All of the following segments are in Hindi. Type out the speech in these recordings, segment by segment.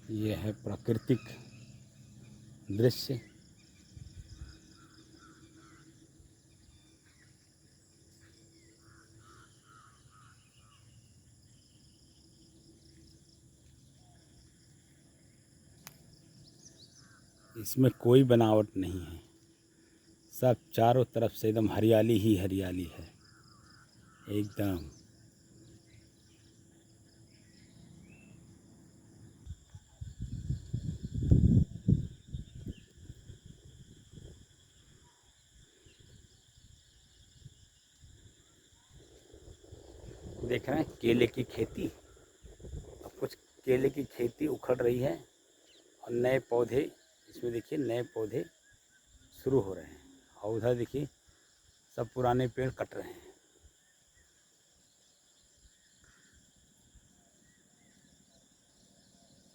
ये है प्राकृतिक दृश्य। इसमें कोई बनावट नहीं है, सब चारों तरफ से एकदम हरियाली ही हरियाली है एकदम। देख रहे हैं केले की खेती। अब कुछ केले की खेती उखड़ रही है और नए पौधे, इसमें देखिए नए पौधे शुरू हो रहे हैं। और उधर देखिए सब पुराने पेड़ कट रहे हैं।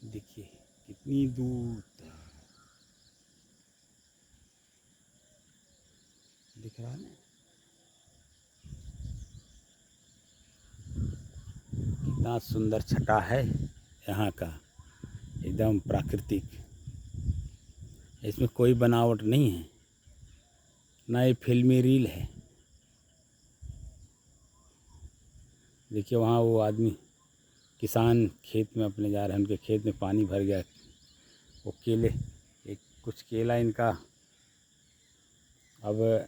देखिए कितनी दूर तक दिख रहा है ना, कितना सुंदर छटा है यहाँ का, एकदम प्राकृतिक। इसमें कोई बनावट नहीं है, ना ये फिल्मी रील है। देखिए वहाँ वो आदमी किसान खेत में अपने जा रहे हैं, उनके खेत में पानी भर गया। वो केले, एक कुछ केला इनका अब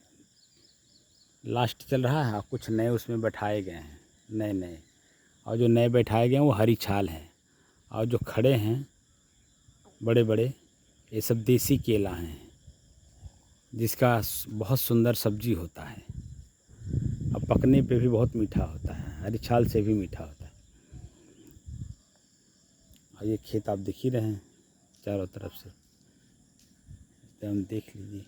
लास्ट चल रहा है, कुछ नए उसमें बैठाए गए हैं, नए नए। और जो नए बैठाए गए हैं वो हरी छाल है, और जो खड़े हैं बड़े बड़े, ये सब देसी केला हैं जिसका बहुत सुंदर सब्जी होता है और पकने पे भी बहुत मीठा होता है, हरी छाल से भी मीठा होता है। और ये खेत आप देख ही रहे हैं चारों तरफ से, एकदम देख लीजिए।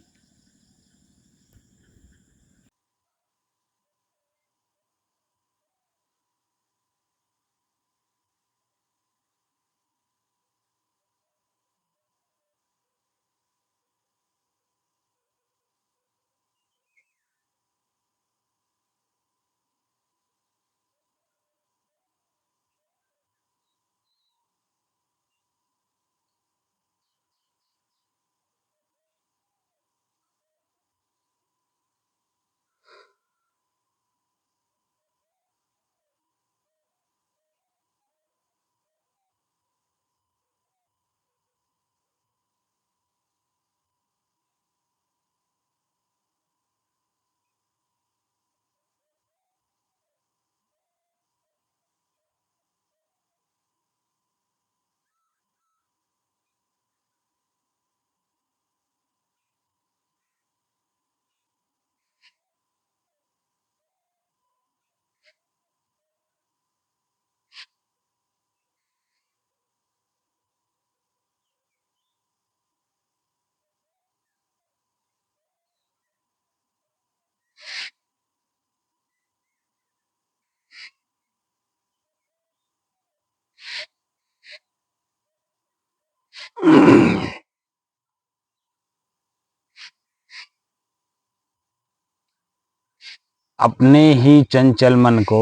अपने ही चंचल मन को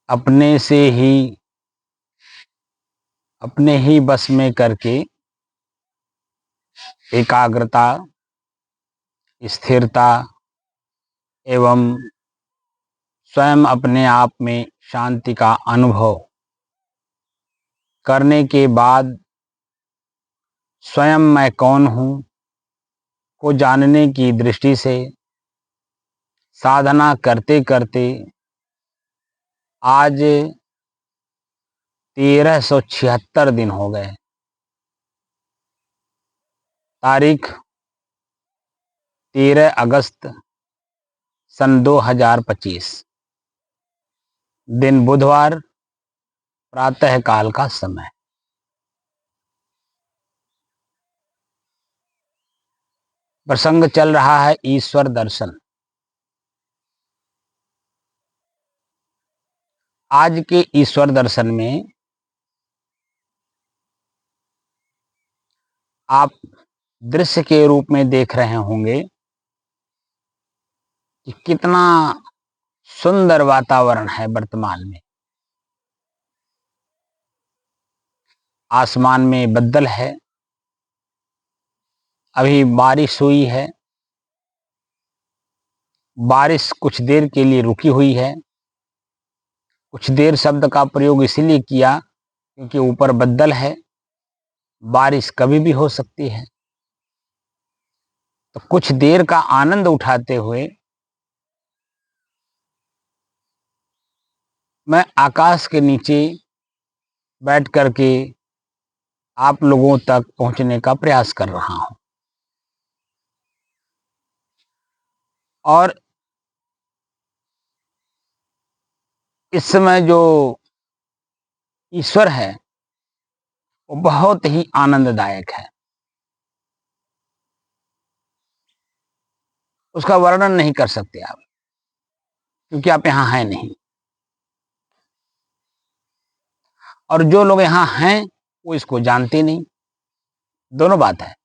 अपने से ही, अपने ही बस में करके एकाग्रता, स्थिरता एवं स्वयं अपने आप में शांति का अनुभव करने के बाद स्वयं मैं कौन हूँ को जानने की दृष्टि से साधना करते करते आज 1376 दिन हो गए। तारीख 13 अगस्त सन 2025, दिन बुधवार, प्रातः काल का समय। प्रसंग चल रहा है ईश्वर दर्शन। आज के ईश्वर दर्शन में आप दृश्य के रूप में देख रहे होंगे कि कितना सुंदर वातावरण है वर्तमान में। आसमान में बदल है, अभी बारिश हुई है। बारिश कुछ देर के लिए रुकी हुई है। कुछ देर शब्द का प्रयोग इसीलिए किया क्योंकि ऊपर बदल है, बारिश कभी भी हो सकती है। तो कुछ देर का आनंद उठाते हुए मैं आकाश के नीचे बैठ करके आप लोगों तक पहुंचने का प्रयास कर रहा हूं। और इस समय जो ईश्वर है वो बहुत ही आनंददायक है। उसका वर्णन नहीं कर सकते आप, क्योंकि आप यहाँ हैं नहीं। और जो लोग यहाँ हैं वो इसको जानते नहीं। दोनों बात है।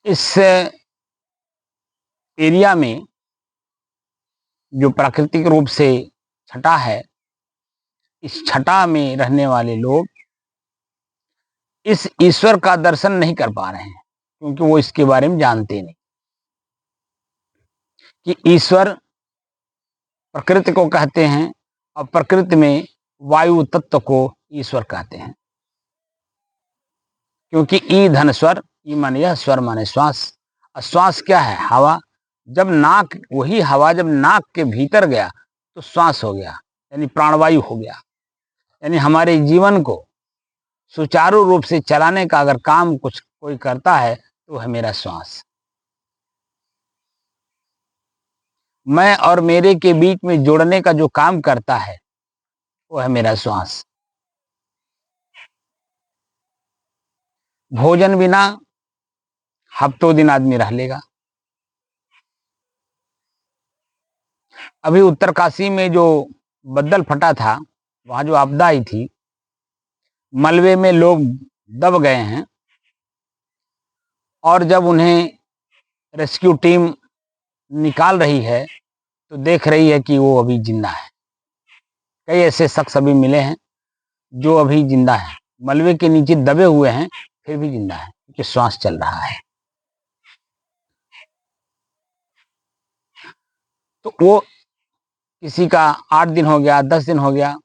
इस एरिया में जो प्राकृतिक रूप से छटा है, इस छटा में रहने वाले लोग इस ईश्वर का दर्शन नहीं कर पा रहे हैं, क्योंकि वो इसके बारे में जानते नहीं कि ईश्वर प्रकृति को कहते हैं और प्रकृति में वायु तत्व को ईश्वर कहते हैं। क्योंकि ई धन स्वर, ई माने यह, स्वर माने श्वास। और श्वास क्या है? हवा। जब नाक, वही हवा जब नाक के भीतर गया तो श्वास हो गया, यानी प्राणवायु हो गया। यानी हमारे जीवन को सुचारू रूप से चलाने का अगर काम कुछ कोई करता है तो है मेरा श्वास। मैं और मेरे के बीच में जोड़ने का जो काम करता है वो है मेरा श्वास। भोजन बिना हफ्तों दिन आदमी रह लेगा। अभी उत्तरकाशी में जो बदल फटा था, वहां जो आपदा आई थी, मलबे में लोग दब गए हैं। और जब उन्हें रेस्क्यू टीम निकाल रही है तो देख रही है कि वो अभी जिंदा है। कई ऐसे शख्स अभी मिले हैं जो अभी जिंदा है, मलबे के नीचे दबे हुए हैं, फिर भी जिंदा है क्योंकि श्वास चल रहा है। तो वो किसी का 8 दिन हो गया, 10 दिन हो गया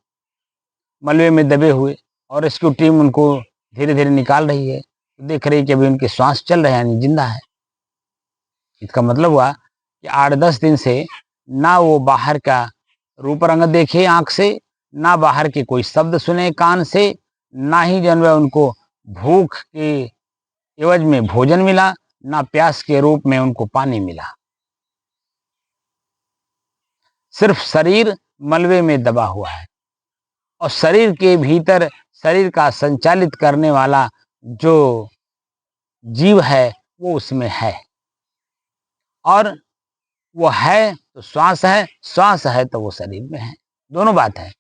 मलबे में दबे हुए, और रेस्क्यू टीम उनको धीरे धीरे निकाल रही है, तो देख रही है कि अभी उनके श्वास चल रहे हैं, यानी जिंदा है। इसका मतलब हुआ कि 8-10 दिन से ना वो बाहर का रूप रंग देखे आंख से, ना बाहर के कोई शब्द सुने कान से, ना ही जो है उनको भूख के एवज में भोजन मिला, ना प्यास के रूप में उनको पानी मिला। सिर्फ शरीर मलबे में दबा हुआ है, और शरीर के भीतर शरीर का संचालित करने वाला जो जीव है वो उसमें है। और वो है तो श्वास है, श्वास है तो वो शरीर में है। दोनों बात है।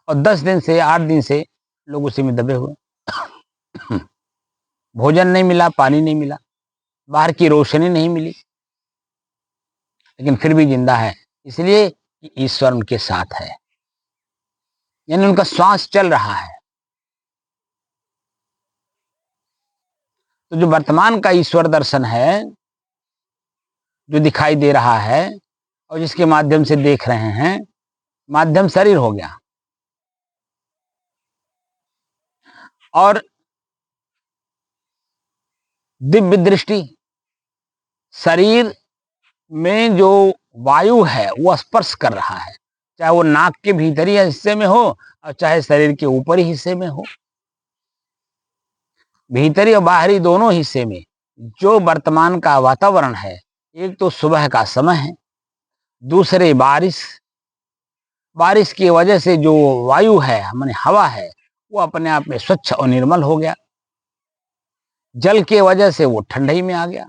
और 10 दिन से, 8 दिन से लोग उसी में दबे हुए। भोजन नहीं मिला, पानी नहीं मिला, बाहर की रोशनी नहीं मिली, लेकिन फिर भी जिंदा है, इसलिए कि ईश्वर उनके साथ है, यानी उनका श्वास चल रहा है। तो जो वर्तमान का ईश्वर दर्शन है, जो दिखाई दे रहा है और जिसके माध्यम से देख रहे हैं, माध्यम शरीर हो गया। और दिव्य दृष्टि, शरीर में जो वायु है वो स्पर्श कर रहा है, चाहे वो नाक के भीतरी हिस्से में हो और चाहे शरीर के ऊपरी हिस्से में हो। भीतरी और बाहरी दोनों हिस्से में जो वर्तमान का वातावरण है, एक तो सुबह का समय है, दूसरे बारिश की वजह से जो वायु है, माने हवा है, वो अपने आप में स्वच्छ और निर्मल हो गया। जल के वजह से वो ठंडई में आ गया।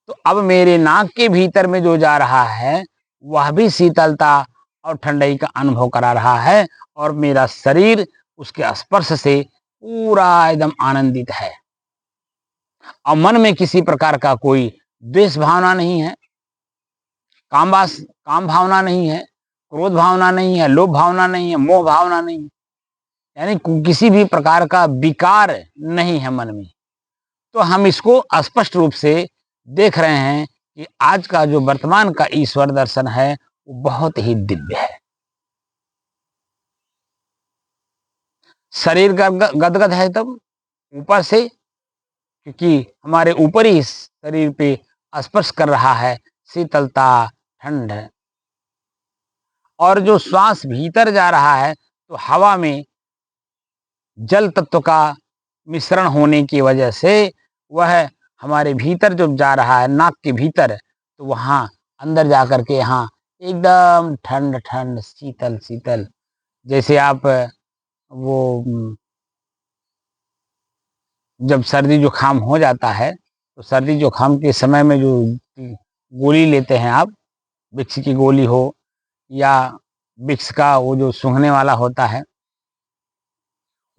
तो अब मेरे नाक के भीतर में जो जा रहा है वह भी शीतलता और ठंडई का अनुभव करा रहा है, और मेरा शरीर उसके स्पर्श से पूरा एकदम आनंदित है। और मन में किसी प्रकार का कोई द्वेष भावना नहीं है, काम भावना नहीं है, क्रोध भावना नहीं है, लोभ भावना नहीं है, मोह भावना नहीं है, यानी किसी भी प्रकार का विकार नहीं है मन में। तो हम इसको स्पष्ट रूप से देख रहे हैं कि आज का जो वर्तमान का ईश्वर दर्शन है वो बहुत ही दिव्य है। शरीर गदगद है तब ऊपर से, क्योंकि हमारे ऊपर ही शरीर पे स्पर्श कर रहा है शीतलता, ठंड। और जो श्वास भीतर जा रहा है तो हवा में जल तत्व का मिश्रण होने की वजह से वह हमारे भीतर जो जा रहा है नाक के भीतर, तो वहाँ अंदर जा कर के यहाँ एकदम ठंड ठंड शीतल शीतल, जैसे आप वो जब सर्दी जुकाम हो जाता है तो सर्दी जुकाम के समय में जो गोली लेते हैं आप, विक्स की गोली हो या विक्स का वो जो सूंघने वाला होता है,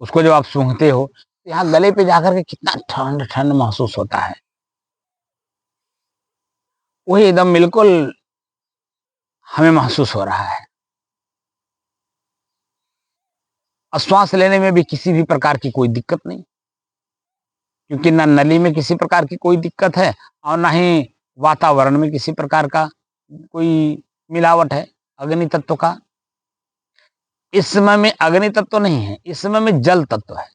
उसको जब आप सूंघते हो तो यहाँ गले पे जाकर के कितना ठंड ठंड महसूस होता है। वही एकदम बिल्कुल हमें महसूस हो रहा है। और श्वास लेने में भी किसी भी प्रकार की कोई दिक्कत नहीं, क्योंकि ना नली में किसी प्रकार की कोई दिक्कत है और ना ही वातावरण में किसी प्रकार का कोई मिलावट है अग्नि तत्व का। इस समय में अग्नि तत्व नहीं है, इस समय में जल तत्व है।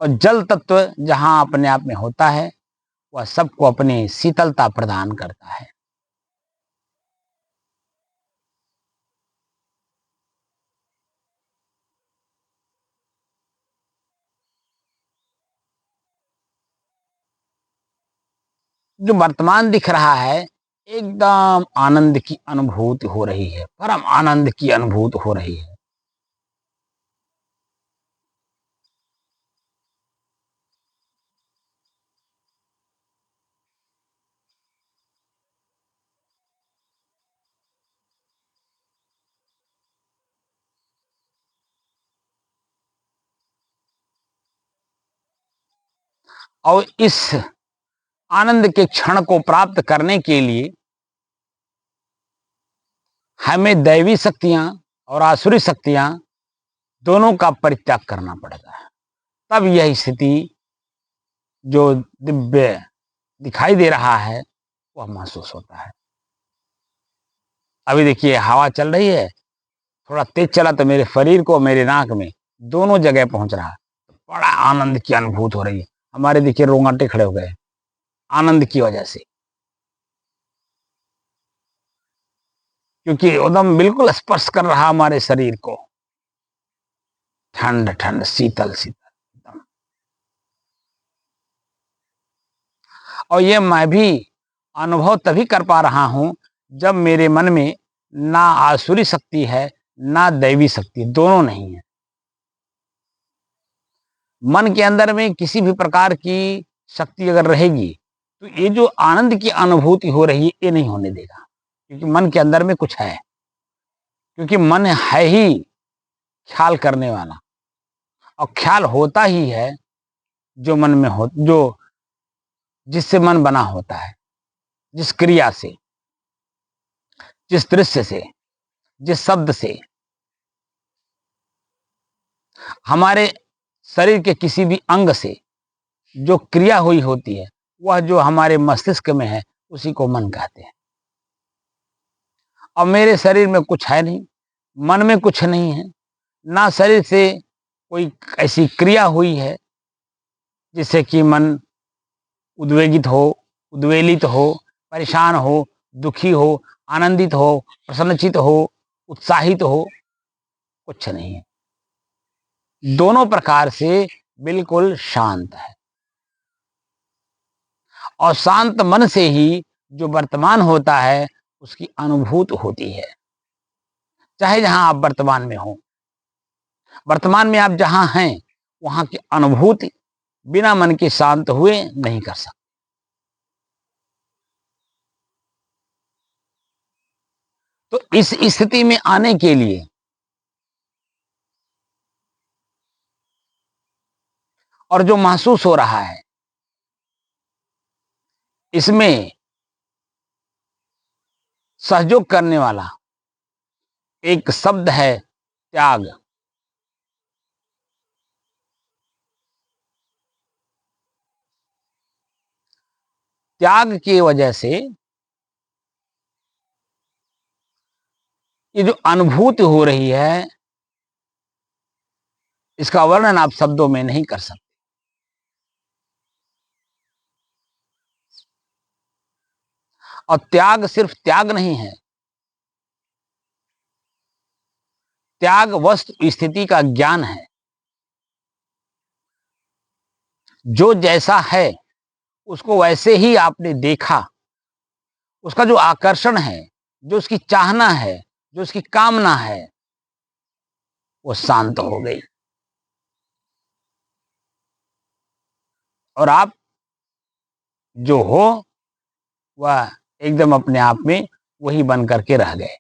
और जल तत्व जहां अपने आप में होता है वह सबको अपनी शीतलता प्रदान करता है। जो वर्तमान दिख रहा है एकदम आनंद की अनुभूति हो रही है, परम आनंद की अनुभूति हो रही है। और इस आनंद के क्षण को प्राप्त करने के लिए हमें दैवी शक्तियां और आसुरी शक्तियां दोनों का परित्याग करना पड़ता है। तब यह स्थिति जो दिव्य दिखाई दे रहा है वह महसूस होता है। अभी देखिए हवा चल रही है, थोड़ा तेज चला तो मेरे शरीर को मेरे नाक में दोनों जगह पहुंच रहा है। बड़ा आनंद की अनुभूति हो रही है। हमारे देखिए रोंगटे खड़े हो गए आनंद की वजह से, क्योंकि एकदम बिल्कुल स्पर्श कर रहा हमारे शरीर को, ठंड ठंड शीतल शीतल एकदम। और ये मैं भी अनुभव तभी कर पा रहा हूं जब मेरे मन में ना आसुरी शक्ति है ना दैवी शक्ति, दोनों नहीं है। मन के अंदर में किसी भी प्रकार की शक्ति अगर रहेगी तो ये जो आनंद की अनुभूति हो रही है ये नहीं होने देगा, क्योंकि मन के अंदर में कुछ है। क्योंकि मन है ही ख्याल करने वाला, और ख्याल होता ही है जो मन में हो, जो जिससे मन बना होता है, जिस क्रिया से, जिस दृश्य से, जिस शब्द से। हमारे शरीर के किसी भी अंग से जो क्रिया हुई होती है वह जो हमारे मस्तिष्क में है उसी को मन कहते हैं। और मेरे शरीर में कुछ है नहीं, मन में कुछ नहीं है, ना शरीर से कोई ऐसी क्रिया हुई है जिससे कि मन उद्वेगित हो, उद्वेलित हो, परेशान हो, दुखी हो, आनंदित हो, प्रसन्नचित हो, उत्साहित हो, कुछ नहीं है। दोनों प्रकार से बिल्कुल शांत है। और शांत मन से ही जो वर्तमान होता है उसकी अनुभूति होती है। चाहे जहां आप वर्तमान में हो, वर्तमान में आप जहां हैं वहां की अनुभूति बिना मन के शांत हुए नहीं कर सकते। तो इस स्थिति में आने के लिए और जो महसूस हो रहा है इसमें सहयोग करने वाला एक शब्द है त्याग। त्याग की वजह से ये जो अनुभूति हो रही है, इसका वर्णन आप शब्दों में नहीं कर सकते। और त्याग सिर्फ त्याग नहीं है, त्याग वस्तु स्थिति का ज्ञान है। जो जैसा है उसको वैसे ही आपने देखा, उसका जो आकर्षण है, जो उसकी चाहना है, जो उसकी कामना है, वो शांत हो गई और आप जो हो वह एकदम अपने आप में वही बन करके रह गए।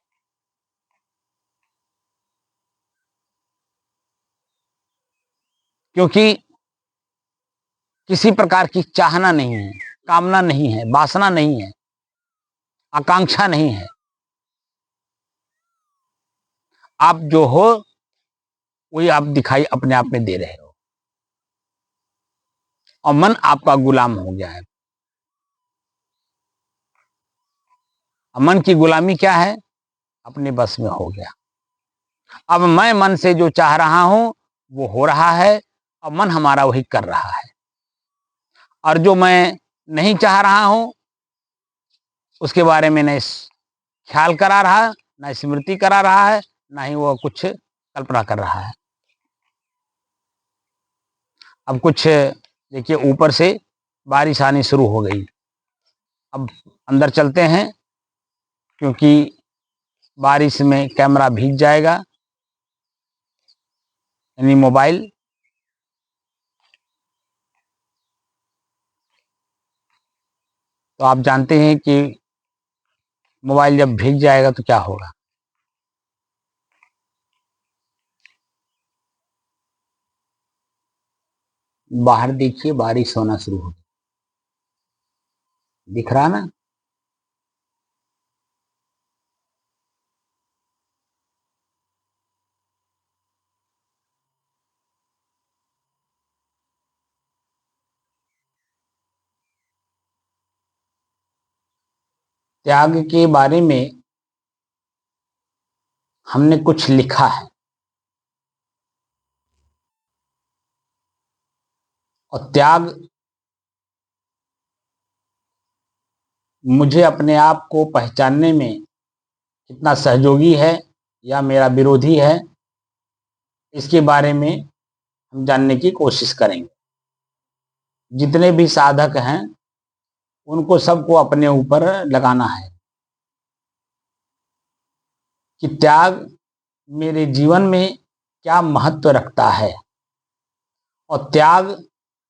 क्योंकि किसी प्रकार की चाहना नहीं है, कामना नहीं है, वासना नहीं है, आकांक्षा नहीं है। आप जो हो वही आप दिखाई अपने आप में दे रहे हो और मन आपका गुलाम हो गया है। मन की गुलामी क्या है? अपने बस में हो गया। अब मैं मन से जो चाह रहा हूं वो हो रहा है और मन हमारा वही कर रहा है। और जो मैं नहीं चाह रहा हूं उसके बारे में न ख्याल करा रहा, न स्मृति करा रहा है, ना ही वो कुछ कल्पना कर रहा है। अब कुछ देखिए, ऊपर से बारिश आनी शुरू हो गई। अब अंदर चलते हैं क्योंकि बारिश में कैमरा भीग जाएगा, यानी मोबाइल। तो आप जानते हैं कि मोबाइल जब भीग जाएगा तो क्या होगा। बाहर देखिए बारिश होना शुरू हो गई, दिख रहा ना। त्याग के बारे में हमने कुछ लिखा है और त्याग मुझे अपने आप को पहचानने में कितना सहयोगी है या मेरा विरोधी है, इसके बारे में हम जानने की कोशिश करेंगे। जितने भी साधक हैं उनको सबको अपने ऊपर लगाना है कि त्याग मेरे जीवन में क्या महत्व रखता है और त्याग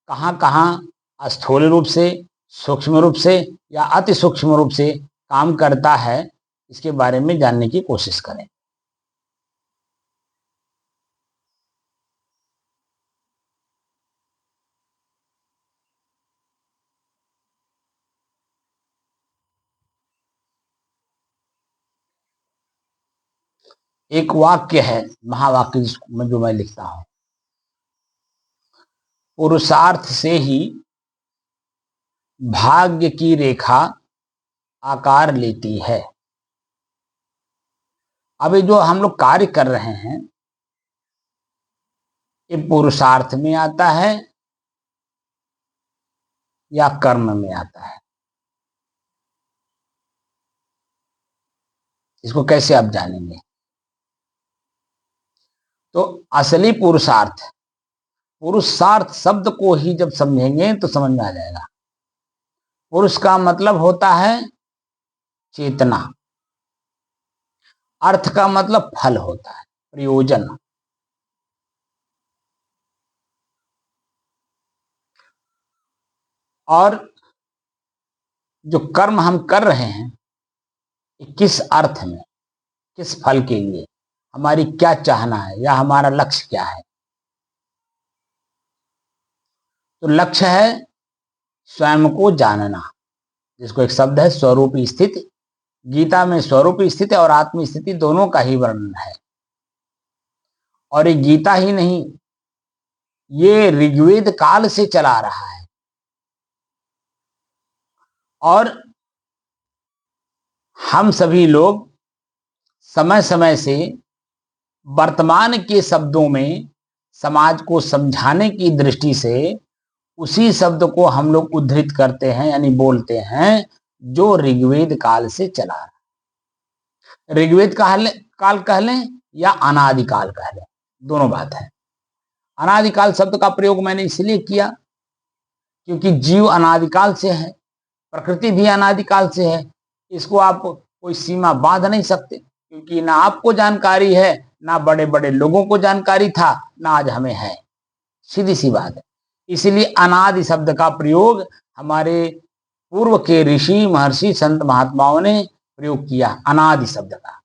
कहाँ कहाँ स्थूल रूप से, सूक्ष्म रूप से या अति सूक्ष्म रूप से काम करता है, इसके बारे में जानने की कोशिश करें। एक वाक्य है, महावाक्य, जिसमें जो मैं लिखता हूं, पुरुषार्थ से ही भाग्य की रेखा आकार लेती है। अभी जो हम लोग कार्य कर रहे हैं ये पुरुषार्थ में आता है या कर्म में आता है, इसको कैसे आप जानेंगे? तो असली पुरुषार्थ, पुरुषार्थ शब्द को ही जब समझेंगे तो समझ में आ जाएगा। पुरुष का मतलब होता है चेतना, अर्थ का मतलब फल होता है, प्रयोजन। और जो कर्म हम कर रहे हैं किस अर्थ में, किस फल के लिए, हमारी क्या चाहना है या हमारा लक्ष्य क्या है। तो लक्ष्य है स्वयं को जानना, जिसको एक शब्द है स्वरूप स्थिति, गीता में स्वरूप स्थिति और आत्म स्थिति दोनों का ही वर्णन है। और ये गीता ही नहीं, ये ऋग्वेद काल से चला रहा है। और हम सभी लोग समय समय से वर्तमान के शब्दों में समाज को समझाने की दृष्टि से उसी शब्द को हम लोग उद्धृत करते हैं, यानी बोलते हैं, जो ऋग्वेद काल से चला रहा है। ऋग्वेद काल कह लें या अनादिकाल कह लें, दोनों बात है। अनादिकाल शब्द का प्रयोग मैंने इसलिए किया क्योंकि जीव अनादिकाल से है, प्रकृति भी अनादिकाल से है। इसको आप कोई सीमा बांध नहीं सकते, क्योंकि ना आपको जानकारी है, ना बड़े बड़े लोगों को जानकारी था, ना आज हमें है। सीधी सी बात है। इसलिए अनादि शब्द का प्रयोग हमारे पूर्व के ऋषि, महर्षि, संत, महात्माओं ने प्रयोग किया, अनादि शब्द का।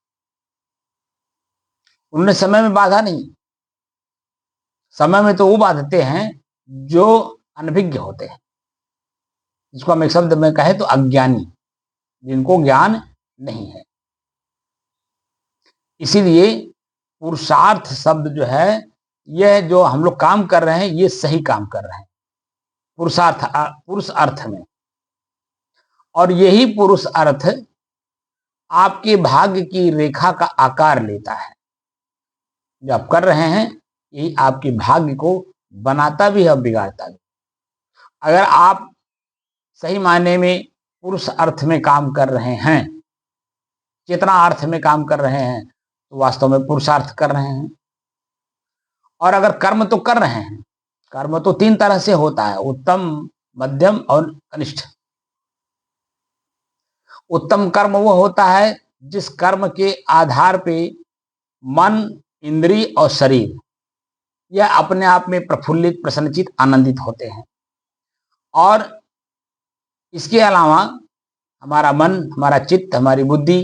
उन्होंने समय में बाधा नहीं। समय में तो वो बांधते हैं जो अनभिज्ञ होते हैं, जिसको हम एक शब्द में कहें तो अज्ञानी, जिनको ज्ञान नहीं है। इसीलिए पुरुषार्थ शब्द जो है, यह जो हम लोग काम कर रहे हैं, ये सही काम कर रहे हैं पुरुषार्थ, पुरुष अर्थ में। और यही पुरुष अर्थ आपके भाग्य की रेखा का आकार लेता है। जो आप कर रहे हैं, यही आपके भाग्य को बनाता भी है और बिगाड़ता भी। अगर आप सही मायने में पुरुष अर्थ में काम कर रहे हैं, चेतना अर्थ में काम कर रहे हैं, तो वास्तव में पुरुषार्थ कर रहे हैं। और अगर कर्म तो कर रहे हैं, कर्म तो 3 तरह से होता है, उत्तम, मध्यम और कनिष्ठ। उत्तम कर्म वो होता है जिस कर्म के आधार पे मन, इंद्रिय और शरीर यह अपने आप में प्रफुल्लित, प्रसन्नचित, आनंदित होते हैं। और इसके अलावा हमारा मन, हमारा चित्त, हमारी बुद्धि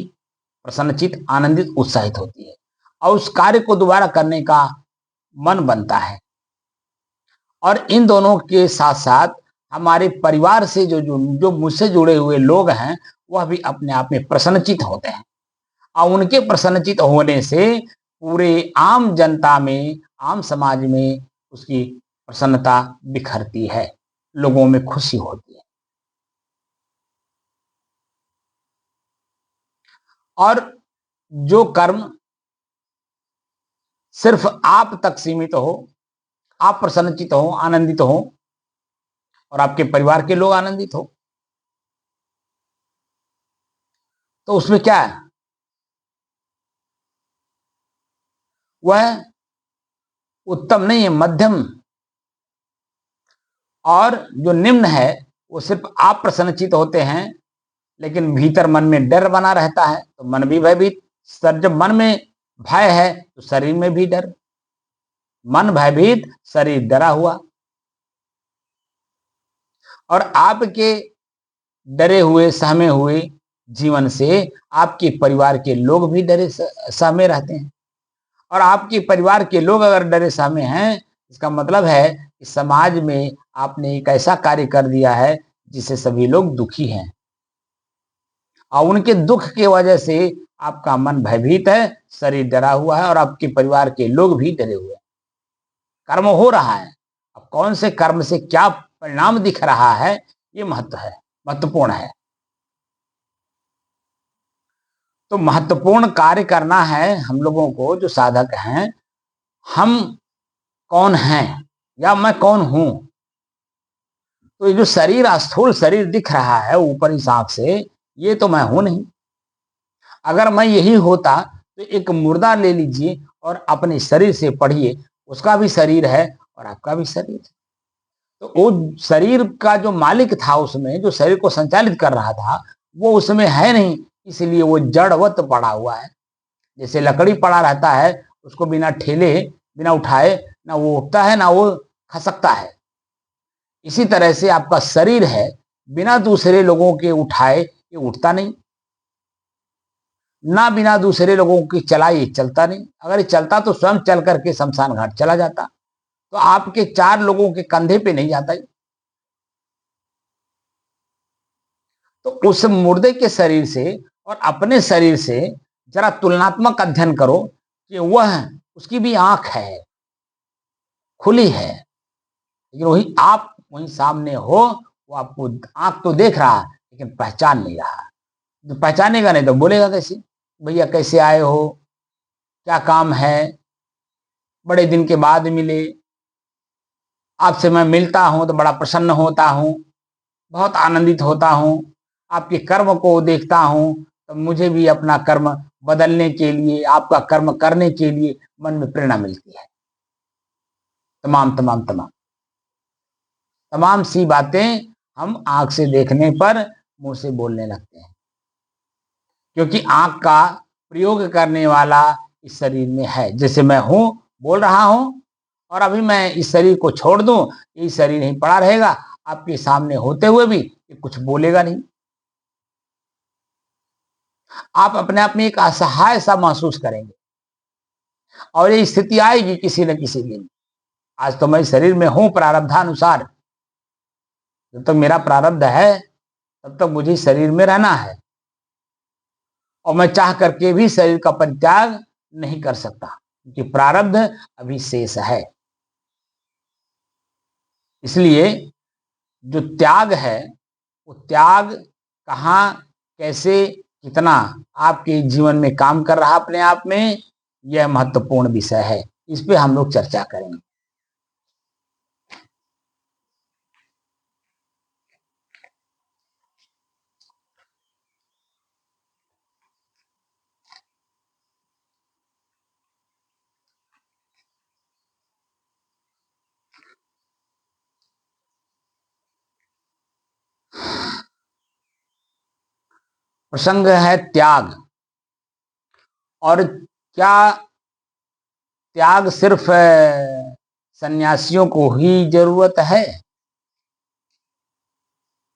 प्रसन्नचित, आनंदित, उत्साहित होती है और उस कार्य को दोबारा करने का मन बनता है। और इन दोनों के साथ साथ हमारे परिवार से जो मुझसे जुड़े हुए लोग हैं, वह भी अपने आप में प्रसन्नचित होते हैं। और उनके प्रसन्नचित होने से पूरे आम जनता में, आम समाज में उसकी प्रसन्नता बिखरती है, लोगों में खुशी होती है। और जो कर्म सिर्फ आप तक सीमित हो, आप प्रसन्नचित हो, आनंदित हो और आपके परिवार के लोग आनंदित हो, तो उसमें क्या है? वह उत्तम नहीं है, मध्यम। और जो निम्न है, वो सिर्फ आप प्रसन्नचित होते हैं, लेकिन भीतर मन में डर बना रहता है, तो मन भी भयभीत। सर, जब मन में भय है तो शरीर में भी डर। मन भयभीत, शरीर डरा हुआ। और आपके डरे हुए, सहमे हुए जीवन से आपके परिवार के लोग भी डरे सहमे रहते हैं। और आपके परिवार के लोग अगर डरे सहमे हैं, इसका मतलब है कि समाज में आपने एक ऐसा कार्य कर दिया है जिससे सभी लोग दुखी हैं, और उनके दुख की वजह से आपका मन भयभीत है, शरीर डरा हुआ है और आपके परिवार के लोग भी डरे हुए हैं। कर्म हो रहा है, अब कौन से कर्म से क्या परिणाम दिख रहा है, ये महत्वपूर्ण है। तो महत्वपूर्ण कार्य करना है हम लोगों को, जो साधक हैं। हम कौन हैं या मैं कौन हूं? तो ये जो शरीर, स्थूल शरीर दिख रहा है ऊपर इस आंख से, ये तो मैं हूं नहीं। अगर मैं यही होता तो एक मुर्दा ले लीजिए और अपने शरीर से पढ़िए, उसका भी शरीर है और आपका भी शरीर है। तो वो शरीर का जो मालिक था, उसमें जो शरीर को संचालित कर रहा था, वो उसमें है नहीं, इसलिए वो जड़वत पड़ा हुआ है। जैसे लकड़ी पड़ा रहता है, उसको बिना ठेले, बिना उठाए ना वो उठता है ना वो खसकता है। इसी तरह से आपका शरीर है, बिना दूसरे लोगों के उठाए ये उठता नहीं, ना बिना दूसरे लोगों की चलाए ये चलता नहीं। अगर ये चलता तो स्वयं चल करके शमशान घाट चला जाता, तो आपके 4 लोगों के कंधे पे नहीं जाता। तो उस मुर्दे के शरीर से और अपने शरीर से जरा तुलनात्मक अध्ययन करो कि वह उसकी भी आंख है, खुली है, लेकिन वही आप वहीं सामने हो, वो आपको आंख तो देख रहा है लेकिन पहचान नहीं रहा। जो पहचानेगा नहीं तो बोलेगा कैसे, भैया कैसे आए हो, क्या काम है, बड़े दिन के बाद मिले, आपसे मैं मिलता हूं तो बड़ा प्रसन्न होता हूं, बहुत आनंदित होता हूं, आपके कर्म को देखता हूं तो मुझे भी अपना कर्म बदलने के लिए, आपका कर्म करने के लिए मन में प्रेरणा मिलती है। तमाम तमाम तमाम तमाम सी बातें हम आंख से देखने पर मुंह से बोलने लगते हैं, क्योंकि आंख का प्रयोग करने वाला इस शरीर में है। जैसे मैं हूं, बोल रहा हूं, और अभी मैं इस शरीर को छोड़ दूं, ये शरीर नहीं पड़ा रहेगा, आपके सामने होते हुए भी ये कुछ बोलेगा नहीं। आप अपने आप में एक असहाय सा महसूस करेंगे और ये स्थिति आएगी किसी न किसी दिन। आज तो मैं शरीर में हूं प्रारब्धानुसार, जब तक मेरा प्रारब्ध है तब तक मुझे शरीर में रहना है, और मैं चाह करके भी शरीर का परित्याग नहीं कर सकता, क्योंकि प्रारब्ध अभी शेष है। इसलिए जो त्याग है, वो त्याग कहाँ, कैसे, कितना आपके जीवन में काम कर रहा अपने आप में, यह महत्वपूर्ण विषय है। इस पे हम लोग चर्चा करेंगे। प्रसंग है त्याग। और क्या त्याग सिर्फ सन्यासियों को ही जरूरत है?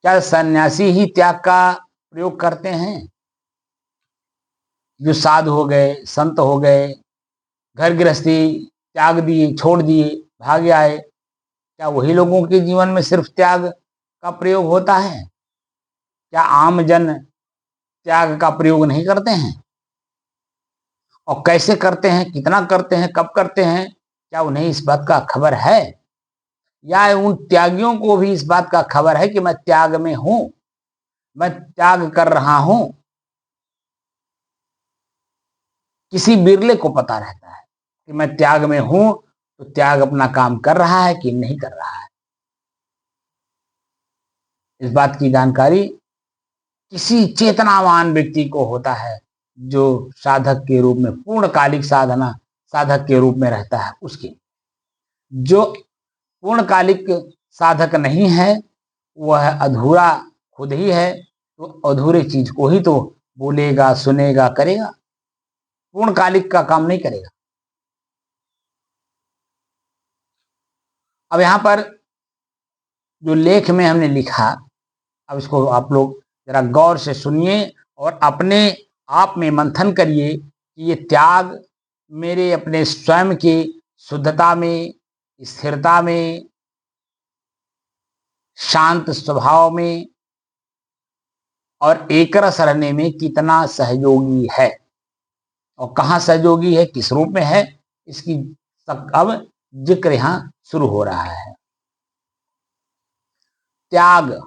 क्या सन्यासी ही त्याग का प्रयोग करते हैं? जो साधु हो गए, संत हो गए, घर गृहस्थी त्याग दिए, छोड़ दिए, भाग आए, क्या वही लोगों के जीवन में सिर्फ त्याग का प्रयोग होता है? क्या आम जन त्याग का प्रयोग नहीं करते हैं? और कैसे करते हैं, कितना करते हैं, कब करते हैं, क्या उन्हें इस बात का खबर है? या उन त्यागियों को भी इस बात का खबर है कि मैं त्याग में हूं, मैं त्याग कर रहा हूं? किसी बिरले को पता रहता है कि मैं त्याग में हूं, तो त्याग अपना काम कर रहा है कि नहीं कर रहा है। इस बात की जानकारी किसी चेतनावान व्यक्ति को होता है, जो साधक के रूप में, पूर्णकालिक साधना साधक के रूप में रहता है उसकी। जो पूर्णकालिक साधक नहीं है, वह अधूरा खुद ही है, तो अधूरे चीज को ही तो बोलेगा, सुनेगा, करेगा, पूर्णकालिक का काम नहीं करेगा। अब यहां पर जो लेख में हमने लिखा, अब इसको आप लोग जरा गौर से सुनिए और अपने आप में मंथन करिए कि ये त्याग मेरे अपने स्वयं की शुद्धता में, स्थिरता में, शांत स्वभाव में और एकरस रहने में कितना सहयोगी है, और कहाँ सहयोगी है, किस रूप में है, इसकी अब जिक्र यहां शुरू हो रहा है। त्याग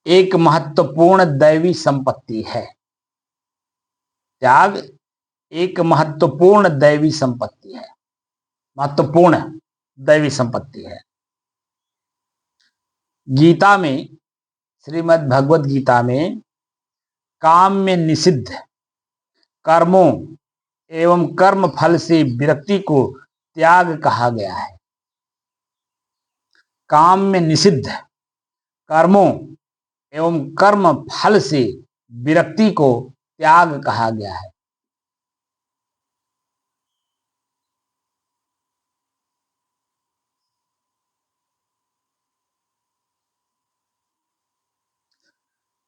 एक महत्वपूर्ण दैवी संपत्ति है। त्याग एक महत्वपूर्ण दैवी संपत्ति है, महत्वपूर्ण दैवी संपत्ति है। गीता में, श्रीमद् भगवत गीता में, काम में निषिद्ध कर्मों एवं कर्म फल से विरक्ति को त्याग कहा गया है। काम में निषिद्ध कर्मों एवं कर्म फल से विरक्ति को त्याग कहा गया है।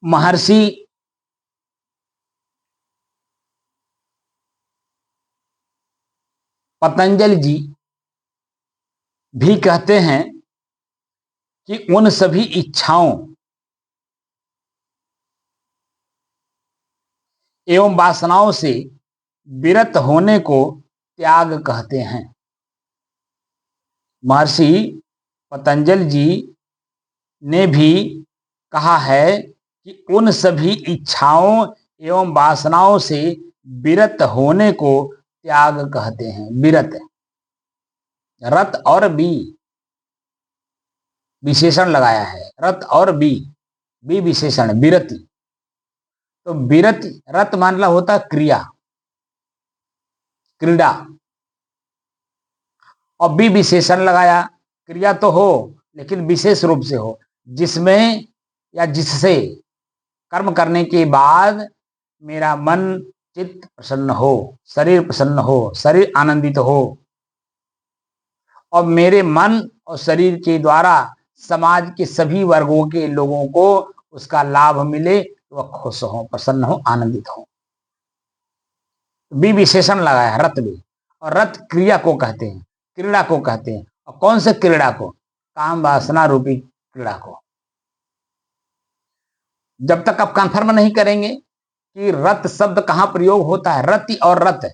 महर्षि पतंजलि जी भी कहते हैं कि उन सभी इच्छाओं एवं वासनाओं से विरत होने को त्याग कहते हैं। महर्षि पतंजलि जी ने भी कहा है कि उन सभी इच्छाओं एवं वासनाओं से विरत होने को त्याग कहते हैं। विरत, रत और बी विशेषण लगाया है, रत और बी विशेषण, विरति। तो विरति, रत मानला होता क्रिया, क्रीड़ा, और बी विशेषण लगाया, क्रिया तो हो लेकिन विशेष रूप से हो, जिसमें या जिससे कर्म करने के बाद मेरा मन चित्त प्रसन्न हो, शरीर प्रसन्न हो, शरीर आनंदित हो, और मेरे मन और शरीर के द्वारा समाज के सभी वर्गों के लोगों को उसका लाभ मिले, तो वह खुश हो, प्रसन्न हो, आनंदित हो। बी विशेषण लगाया है, रत भी। और रत क्रिया को कहते हैं, क्रीड़ा को कहते हैं। और कौन से क्रीड़ा को? काम वासना रूपी क्रीड़ा को। जब तक आप कंफर्म नहीं करेंगे कि रत शब्द कहां प्रयोग होता है, रति और रत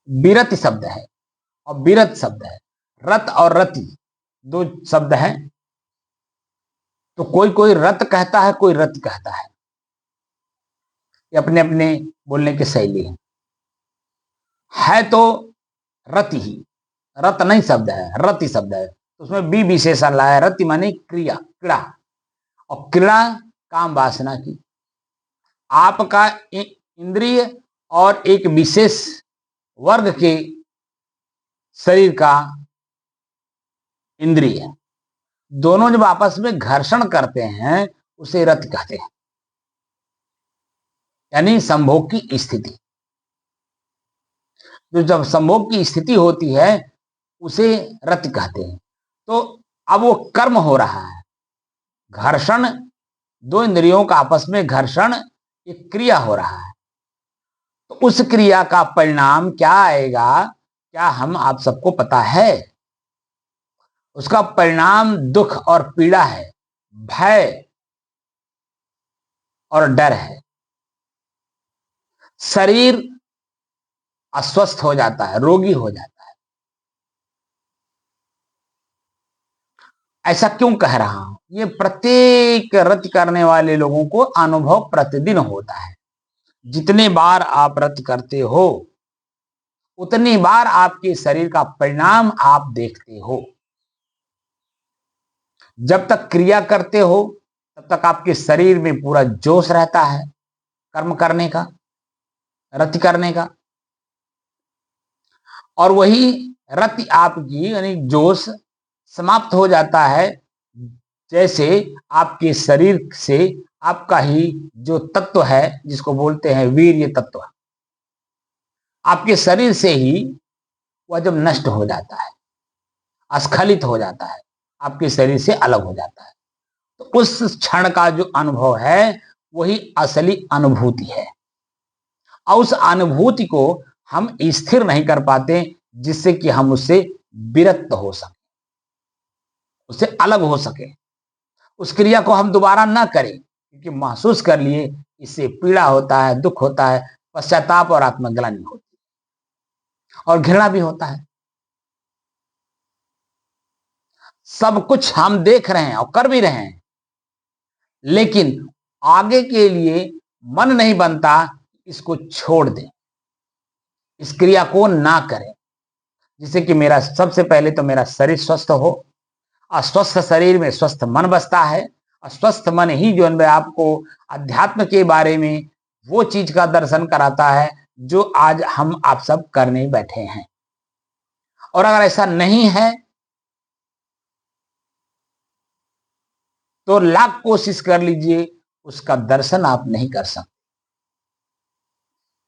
विरति शब्द है और विरत शब्द है, रत और रति दो शब्द है। तो कोई कोई रत कहता है, कोई रत कहता है, ये अपने अपने बोलने की शैली है तो रति ही, रत नहीं शब्द है, रति शब्द है। तो उसमें बी विशेषण लाया, रति माने क्रिया, क्रीड़ा, और क्रीड़ा काम वासना की। आपका इंद्रिय और एक विशेष वर्ग के शरीर का इंद्रिय, दोनों जब आपस में घर्षण करते हैं उसे रत कहते हैं, यानी संभोग की स्थिति। जो जब संभोग की स्थिति होती है उसे रत कहते हैं। तो अब वो कर्म हो रहा है, घर्षण, दो इंद्रियों का आपस में घर्षण, एक क्रिया हो रहा है। तो उस क्रिया का परिणाम क्या आएगा, क्या हम आप सबको पता है? उसका परिणाम दुख और पीड़ा है, भय और डर है। शरीर अस्वस्थ हो जाता है, रोगी हो जाता है। ऐसा क्यों कह रहा हूं? ये प्रत्येक रत करने वाले लोगों को अनुभव प्रतिदिन होता है। जितने बार आप रत करते हो उतनी बार आपके शरीर का परिणाम आप देखते हो। जब तक क्रिया करते हो तब तक आपके शरीर में पूरा जोश रहता है कर्म करने का, रति करने का, और वही रति आपकी यानी जोश समाप्त हो जाता है जैसे आपके शरीर से आपका ही जो तत्व है, जिसको बोलते हैं वीर्य तत्व, आपके शरीर से ही वह जब नष्ट हो जाता है, अस्खलित हो जाता है, आपके शरीर से अलग हो जाता है, तो उस क्षण का जो अनुभव है वही असली अनुभूति है। और उस अनुभूति को हम स्थिर नहीं कर पाते, जिससे कि हम उससे विरक्त हो सके, उससे अलग हो सके, उस क्रिया को हम दोबारा ना करें, क्योंकि महसूस कर लिए इससे पीड़ा होता है, दुख होता है, पश्चाताप और आत्मग्लानि होती है, और घृणा भी होता है। सब कुछ हम देख रहे हैं और कर भी रहे हैं, लेकिन आगे के लिए मन नहीं बनता, इसको छोड़ दें, इस क्रिया को ना करें, जिससे कि मेरा सबसे पहले तो मेरा शरीर स्वस्थ हो, और स्वस्थ शरीर में स्वस्थ मन बसता है, और स्वस्थ मन ही जो है आपको अध्यात्म के बारे में वो चीज का दर्शन कराता है जो आज हम आप सब करने बैठे हैं। और अगर ऐसा नहीं है तो लाख कोशिश कर लीजिए, उसका दर्शन आप नहीं कर सकते।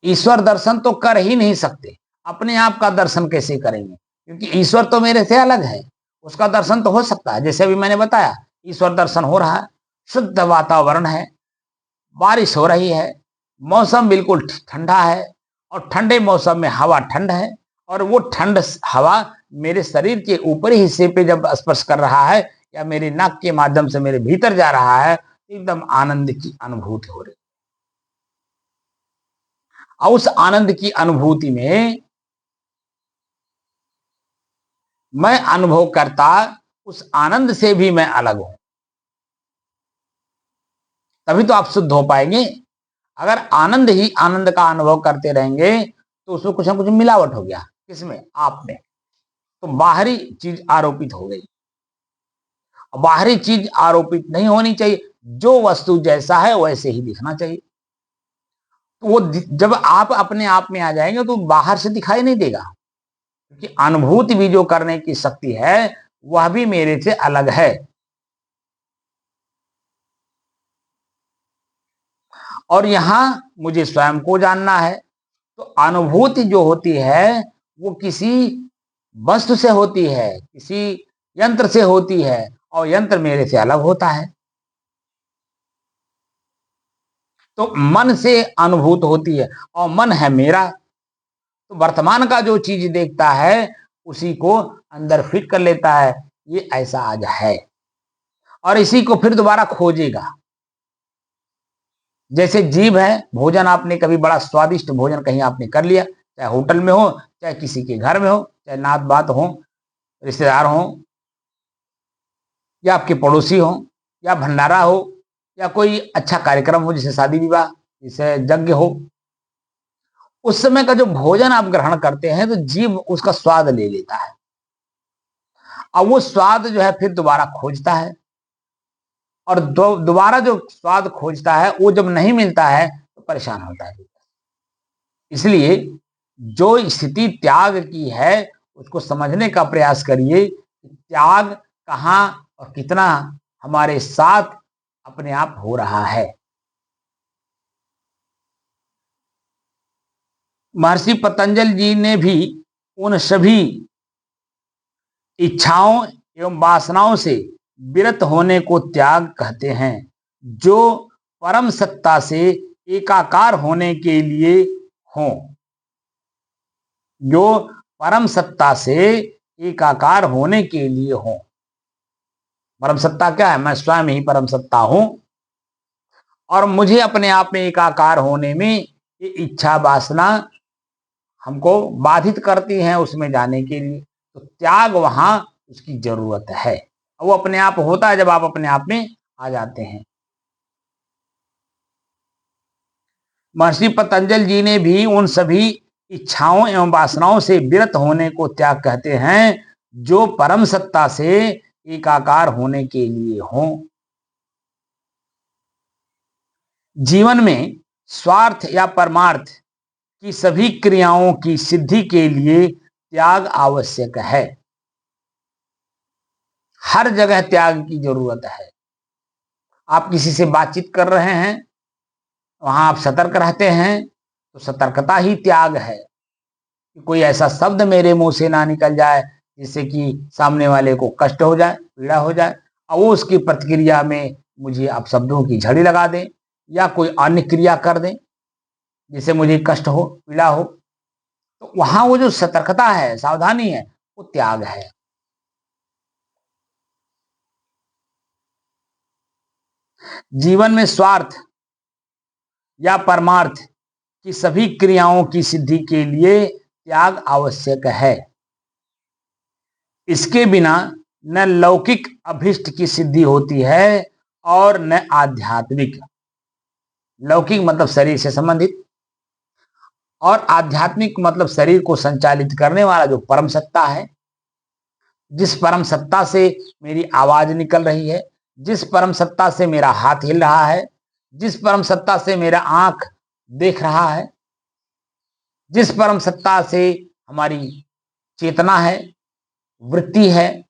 ईश्वर दर्शन तो कर ही नहीं सकते, अपने आप का दर्शन कैसे करेंगे? क्योंकि ईश्वर तो मेरे से अलग है, उसका दर्शन तो हो सकता है। जैसे अभी मैंने बताया, ईश्वर दर्शन हो रहा है, शुद्ध वातावरण है, बारिश हो रही है, मौसम बिल्कुल ठंडा है, और ठंडे मौसम में हवा ठंड है, और वो ठंड हवा मेरे शरीर के ऊपरी हिस्से पे जब स्पर्श कर रहा है या मेरे नाक के माध्यम से मेरे भीतर जा रहा है, एकदम आनंद की अनुभूति हो रही है। और उस आनंद की अनुभूति में मैं अनुभव करता, उस आनंद से भी मैं अलग हूं। तभी तो आप शुद्ध हो पाएंगे। अगर आनंद ही आनंद का अनुभव करते रहेंगे तो उसमें कुछ ना कुछ मिलावट हो गया। किसमें? आप में। तो बाहरी चीज आरोपित हो गई। बाहरी चीज आरोपित नहीं होनी चाहिए। जो वस्तु जैसा है वैसे ही दिखना चाहिए। तो वो जब आप अपने आप में आ जाएंगे तो बाहर से दिखाई नहीं देगा, क्योंकि अनुभूति भी जो करने की शक्ति है वह भी मेरे से अलग है। और यहां मुझे स्वयं को जानना है। तो अनुभूति जो होती है वो किसी वस्तु से होती है, किसी यंत्र से होती है, और यंत्र मेरे से अलग होता है। तो मन से अनुभूत होती है, और मन है मेरा। तो वर्तमान का जो चीज देखता है उसी को अंदर फिट कर लेता है, ये ऐसा आज है, और इसी को फिर दोबारा खोजेगा। जैसे जीभ है, भोजन आपने कभी बड़ा स्वादिष्ट भोजन कहीं आपने कर लिया, चाहे होटल में हो, चाहे किसी के घर में हो, चाहे नात बात हो, रिश्तेदार हो, या आपके पड़ोसी हो, या भंडारा हो, या कोई अच्छा कार्यक्रम हो, जैसे शादी विवाह, जैसे यज्ञ हो। उस समय का जो भोजन आप ग्रहण करते हैं तो जीभ उसका स्वाद ले लेता है, और वो स्वाद जो है फिर दोबारा खोजता है, और दोबारा जो स्वाद खोजता है वो जब नहीं मिलता है तो परेशान होता है। इसलिए जो स्थिति त्याग की है उसको समझने का प्रयास करिए कि त्याग कहाँ और कितना हमारे साथ अपने आप हो रहा है। महर्षि पतंजलि जी ने भी उन सभी इच्छाओं एवं वासनाओं से विरत होने को त्याग कहते हैं, जो परम सत्ता से एकाकार होने के लिए हों। जो परम सत्ता से एकाकार होने के लिए हों। परम सत्ता क्या है? मैं स्वयं ही परम सत्ता हूं, और मुझे अपने आप में एकाकार होने में ये इच्छा वासना हमको बाधित करती हैं उसमें जाने के लिए। तो त्याग वहां उसकी जरूरत है। वो अपने आप होता है जब आप अपने आप में आ जाते हैं। महर्षि पतंजलि जी ने भी उन सभी इच्छाओं एवं वासनाओं से विरत होने को त्याग कहते हैं, जो परम सत्ता से एकाकार होने के लिए हों। जीवन में स्वार्थ या परमार्थ की सभी क्रियाओं की सिद्धि के लिए त्याग आवश्यक है। हर जगह त्याग की जरूरत है। आप किसी से बातचीत कर रहे हैं, वहां आप सतर्क रहते हैं, तो सतर्कता ही त्याग है। कि कोई ऐसा शब्द मेरे मुंह से ना निकल जाए जिससे कि सामने वाले को कष्ट हो जाए, पीड़ा हो जाए, और वो उसकी प्रतिक्रिया में मुझे आप शब्दों की झड़ी लगा दें, या कोई अन्य क्रिया कर दें जिससे मुझे कष्ट हो, पीड़ा हो। तो वहां वो जो सतर्कता है, सावधानी है, वो त्याग है। जीवन में स्वार्थ या परमार्थ की सभी क्रियाओं की सिद्धि के लिए त्याग आवश्यक है। इसके बिना न लौकिक अभिष्ट की सिद्धि होती है और न आध्यात्मिक। लौकिक मतलब शरीर से संबंधित, और आध्यात्मिक मतलब शरीर को संचालित करने वाला जो परम सत्ता है, जिस परम सत्ता से मेरी आवाज निकल रही है, जिस परम सत्ता से मेरा हाथ हिल रहा है, जिस परम सत्ता से मेरा आंख देख रहा है, जिस परम सत्ता से हमारी चेतना है, वृत्ति है,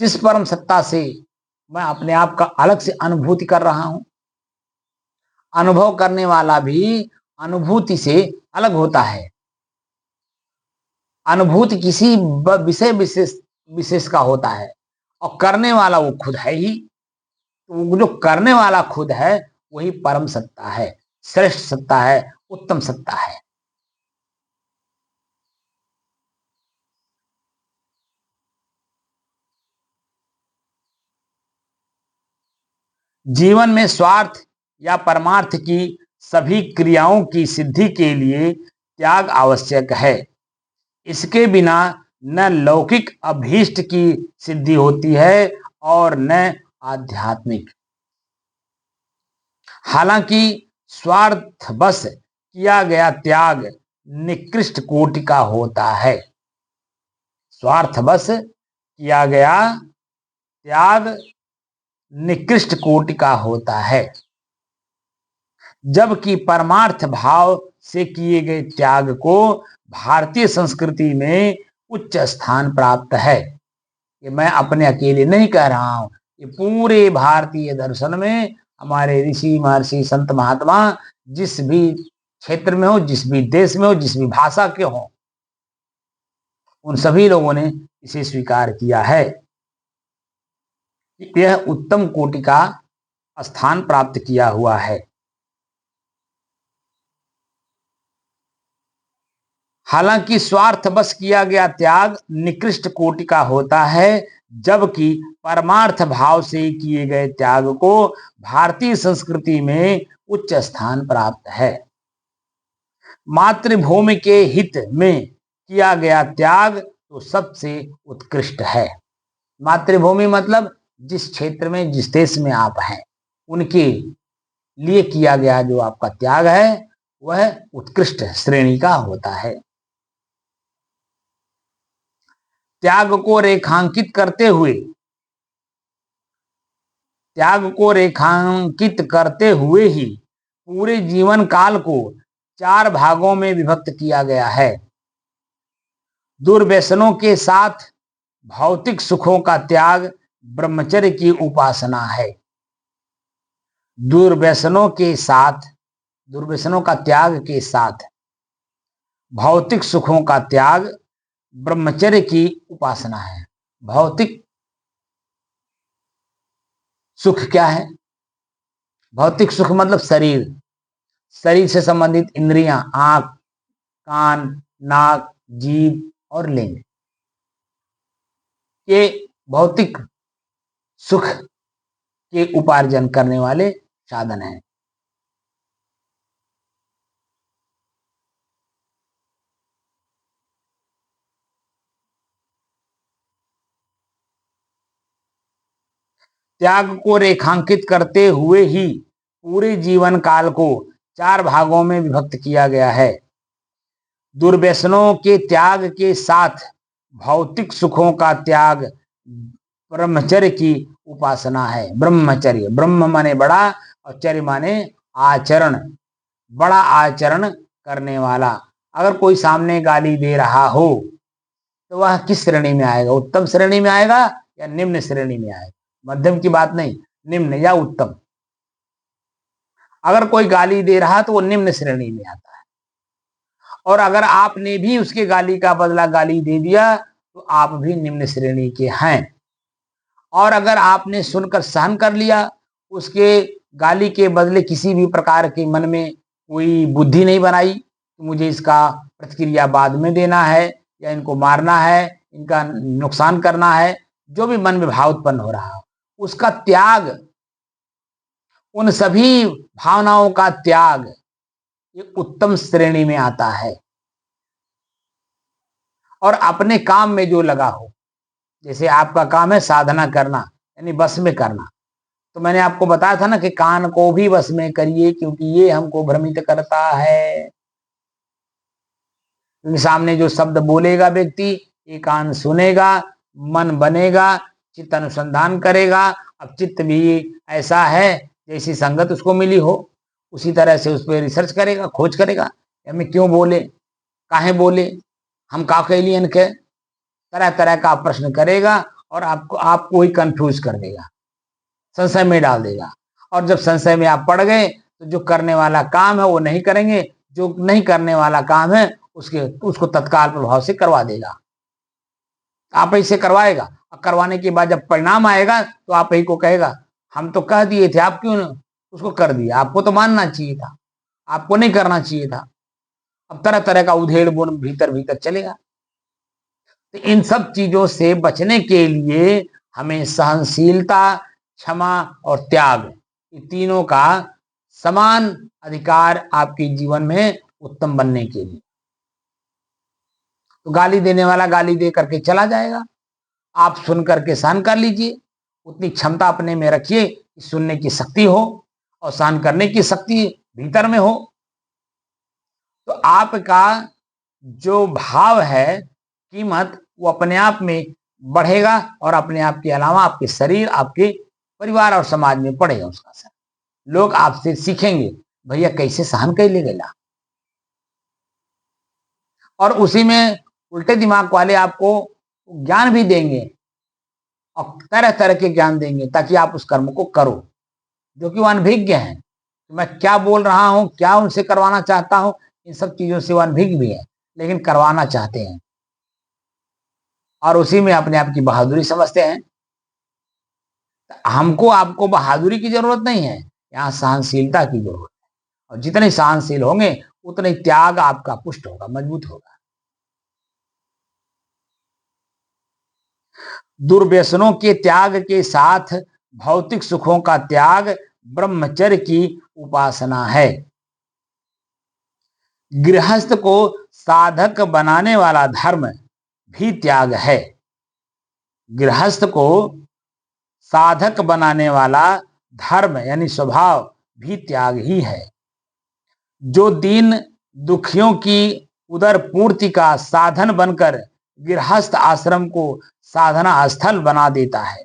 जिस परम सत्ता से मैं अपने आप का अलग से अनुभूति कर रहा हूं। अनुभव करने वाला भी अनुभूति से अलग होता है। अनुभूति किसी विषय विशेष विशेष का होता है, और करने वाला वो खुद है ही। तो वो जो करने वाला खुद है वही परम सत्ता है, श्रेष्ठ सत्ता है, उत्तम सत्ता है। जीवन में स्वार्थ या परमार्थ की सभी क्रियाओं की सिद्धि के लिए त्याग आवश्यक है। इसके बिना न लौकिक अभीष्ट की सिद्धि होती है और न आध्यात्मिक। हालांकि स्वार्थवश किया गया त्याग निकृष्ट कोटि का होता है। स्वार्थवश किया गया त्याग निकृष्ट कोटि का होता है, जबकि परमार्थ भाव से किए गए त्याग को भारतीय संस्कृति में उच्च स्थान प्राप्त है। ये मैं अपने अकेले नहीं कह रहा हूं, ये पूरे भारतीय दर्शन में हमारे ऋषि महर्षि संत महात्मा जिस भी क्षेत्र में हो, जिस भी देश में हो, जिस भी भाषा के हो, उन सभी लोगों ने इसे स्वीकार किया है। यह उत्तम कोटि का स्थान प्राप्त किया हुआ है। हालांकि स्वार्थवश किया गया त्याग निकृष्ट कोटि का होता है, जबकि परमार्थ भाव से किए गए त्याग को भारतीय संस्कृति में उच्च स्थान प्राप्त है। मातृभूमि के हित में किया गया त्याग तो सबसे उत्कृष्ट है। मातृभूमि मतलब जिस क्षेत्र में, जिस देश में आप हैं, उनके लिए किया गया जो आपका त्याग है वह उत्कृष्ट श्रेणी का होता है। त्याग को रेखांकित करते हुए ही पूरे जीवन काल को 4 भागों में विभक्त किया गया है। दुर्व्यसनों के साथ भौतिक सुखों का त्याग ब्रह्मचर्य की उपासना है। दुर्व्यसनों का त्याग के साथ भौतिक सुखों का त्याग ब्रह्मचर्य की उपासना है। भौतिक सुख क्या है? भौतिक सुख मतलब शरीर से संबंधित इंद्रियां, आंख, कान, नाक, जीभ और लिंग, ये भौतिक सुख के उपार्जन करने वाले साधन हैं। त्याग को रेखांकित करते हुए ही पूरे जीवन काल को 4 भागों में विभक्त किया गया है। दुर्व्यसनों के त्याग के साथ भौतिक सुखों का त्याग ब्रह्मचर्य की उपासना है। ब्रह्मचर्य, ब्रह्म माने बड़ा और चर्य माने आचरण, बड़ा आचरण करने वाला। अगर कोई सामने गाली दे रहा हो तो वह किस श्रेणी में आएगा? उत्तम श्रेणी में आएगा या निम्न श्रेणी में आएगा? मध्यम की बात नहीं, निम्न या उत्तम। अगर कोई गाली दे रहा तो वो निम्न श्रेणी में आता है, और अगर आपने भी उसके गाली का बदला गाली दे दिया तो आप भी निम्न श्रेणी के हैं। और अगर आपने सुनकर सहन कर लिया, उसके गाली के बदले किसी भी प्रकार के मन में कोई बुद्धि नहीं बनाई तो मुझे इसका प्रतिक्रिया बाद में देना है या इनको मारना है, इनका नुकसान करना है, जो भी मन में भाव उत्पन्न हो रहा हो, उसका त्याग, उन सभी भावनाओं का त्याग ये उत्तम श्रेणी में आता है। और अपने काम में जो लगा हो, जैसे आपका काम है साधना करना यानी बस में करना, तो मैंने आपको बताया था ना कि कान को भी बस में करिए, क्योंकि ये हमको भ्रमित करता है। क्योंकि सामने जो शब्द बोलेगा व्यक्ति, ये कान सुनेगा, मन बनेगा, चित्त अनुसंधान करेगा। अब चित्त भी ऐसा है जैसी संगत उसको मिली हो, उसी तरह से उस पर रिसर्च करेगा, खोज करेगा, हमें क्यों बोले, काहे बोले, हम का कैलियन के, तरह तरह का प्रश्न करेगा और आपको ही कंफ्यूज कर देगा, संशय में डाल देगा। और जब संशय में आप पड़ गए तो जो करने वाला काम है वो नहीं करेंगे, जो नहीं करने वाला काम है उसको तत्काल प्रभाव से करवा देगा। आप ही से करवाएगा, और करवाने के बाद जब परिणाम आएगा तो आप ही को कहेगा हम तो कह दिए थे, आप क्यों उसको कर दिया, आपको तो मानना चाहिए था, आपको नहीं करना चाहिए था। अब तरह तरह का उधेड़ बुन भीतर भीतर चलेगा। तो इन सब चीजों से बचने के लिए हमें सहनशीलता, क्षमा और त्याग, ये तीनों का समान अधिकार आपके जीवन में उत्तम बनने के लिए। तो गाली देने वाला गाली दे करके चला जाएगा, आप सुन करके सहन कर लीजिए। उतनी क्षमता अपने में रखिए कि सुनने की शक्ति हो और सहन करने की शक्ति भीतर में हो। तो आपका जो भाव है, कीमत, वो अपने आप में बढ़ेगा और अपने आप के अलावा आपके शरीर, आपके परिवार और समाज में पड़ेगा उसका असर। लोग आपसे सीखेंगे, भैया कैसे सहन कर ले गया। और उसी में उल्टे दिमाग वाले आपको ज्ञान भी देंगे और तरह तरह के ज्ञान देंगे ताकि आप उस कर्म को करो, जो कि वो अनभिज्ञ हैं। तो मैं क्या बोल रहा हूं, क्या उनसे करवाना चाहता हूं, इन सब चीजों से वो अनभिज्ञ भी है, लेकिन करवाना चाहते हैं और उसी में अपने आप की बहादुरी समझते हैं। हमको आपको बहादुरी की जरूरत नहीं है, यहाँ सहनशीलता की जरूरत है। और जितने सहनशील होंगे उतने त्याग आपका पुष्ट होगा, मजबूत होगा। दुर्व्यसनों के त्याग के साथ भौतिक सुखों का त्याग ब्रह्मचर्य की उपासना है। गृहस्थ को साधक बनाने वाला धर्म भी त्याग है। गृहस्थ को साधक बनाने वाला धर्म यानी स्वभाव भी त्याग ही है। जो दीन दुखियों की उदर पूर्ति का साधन बनकर गृहस्थ आश्रम को साधना स्थल बना देता है।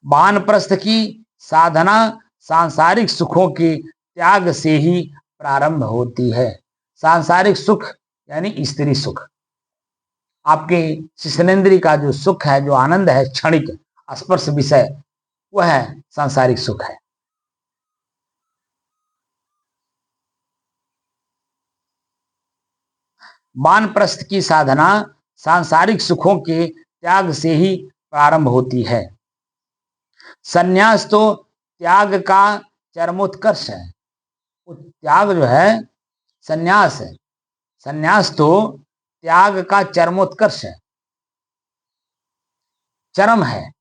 वानप्रस्थ की साधना सांसारिक सुखों के त्याग से ही प्रारंभ होती है। सांसारिक सुख यानी स्त्री सुख, आपके शिशनेन्द्रिय का जो सुख है, जो आनंद है, क्षणिक स्पर्श विषय, वह है सांसारिक सुख है। वानप्रस्थ की साधना सांसारिक सुखों के त्याग से ही प्रारंभ होती है। संन्यास तो त्याग का चरमोत्कर्ष है। वो त्याग जो है, संन्यास है, संन्यास तो त्याग का चरमोत्कर्ष है, चरम है,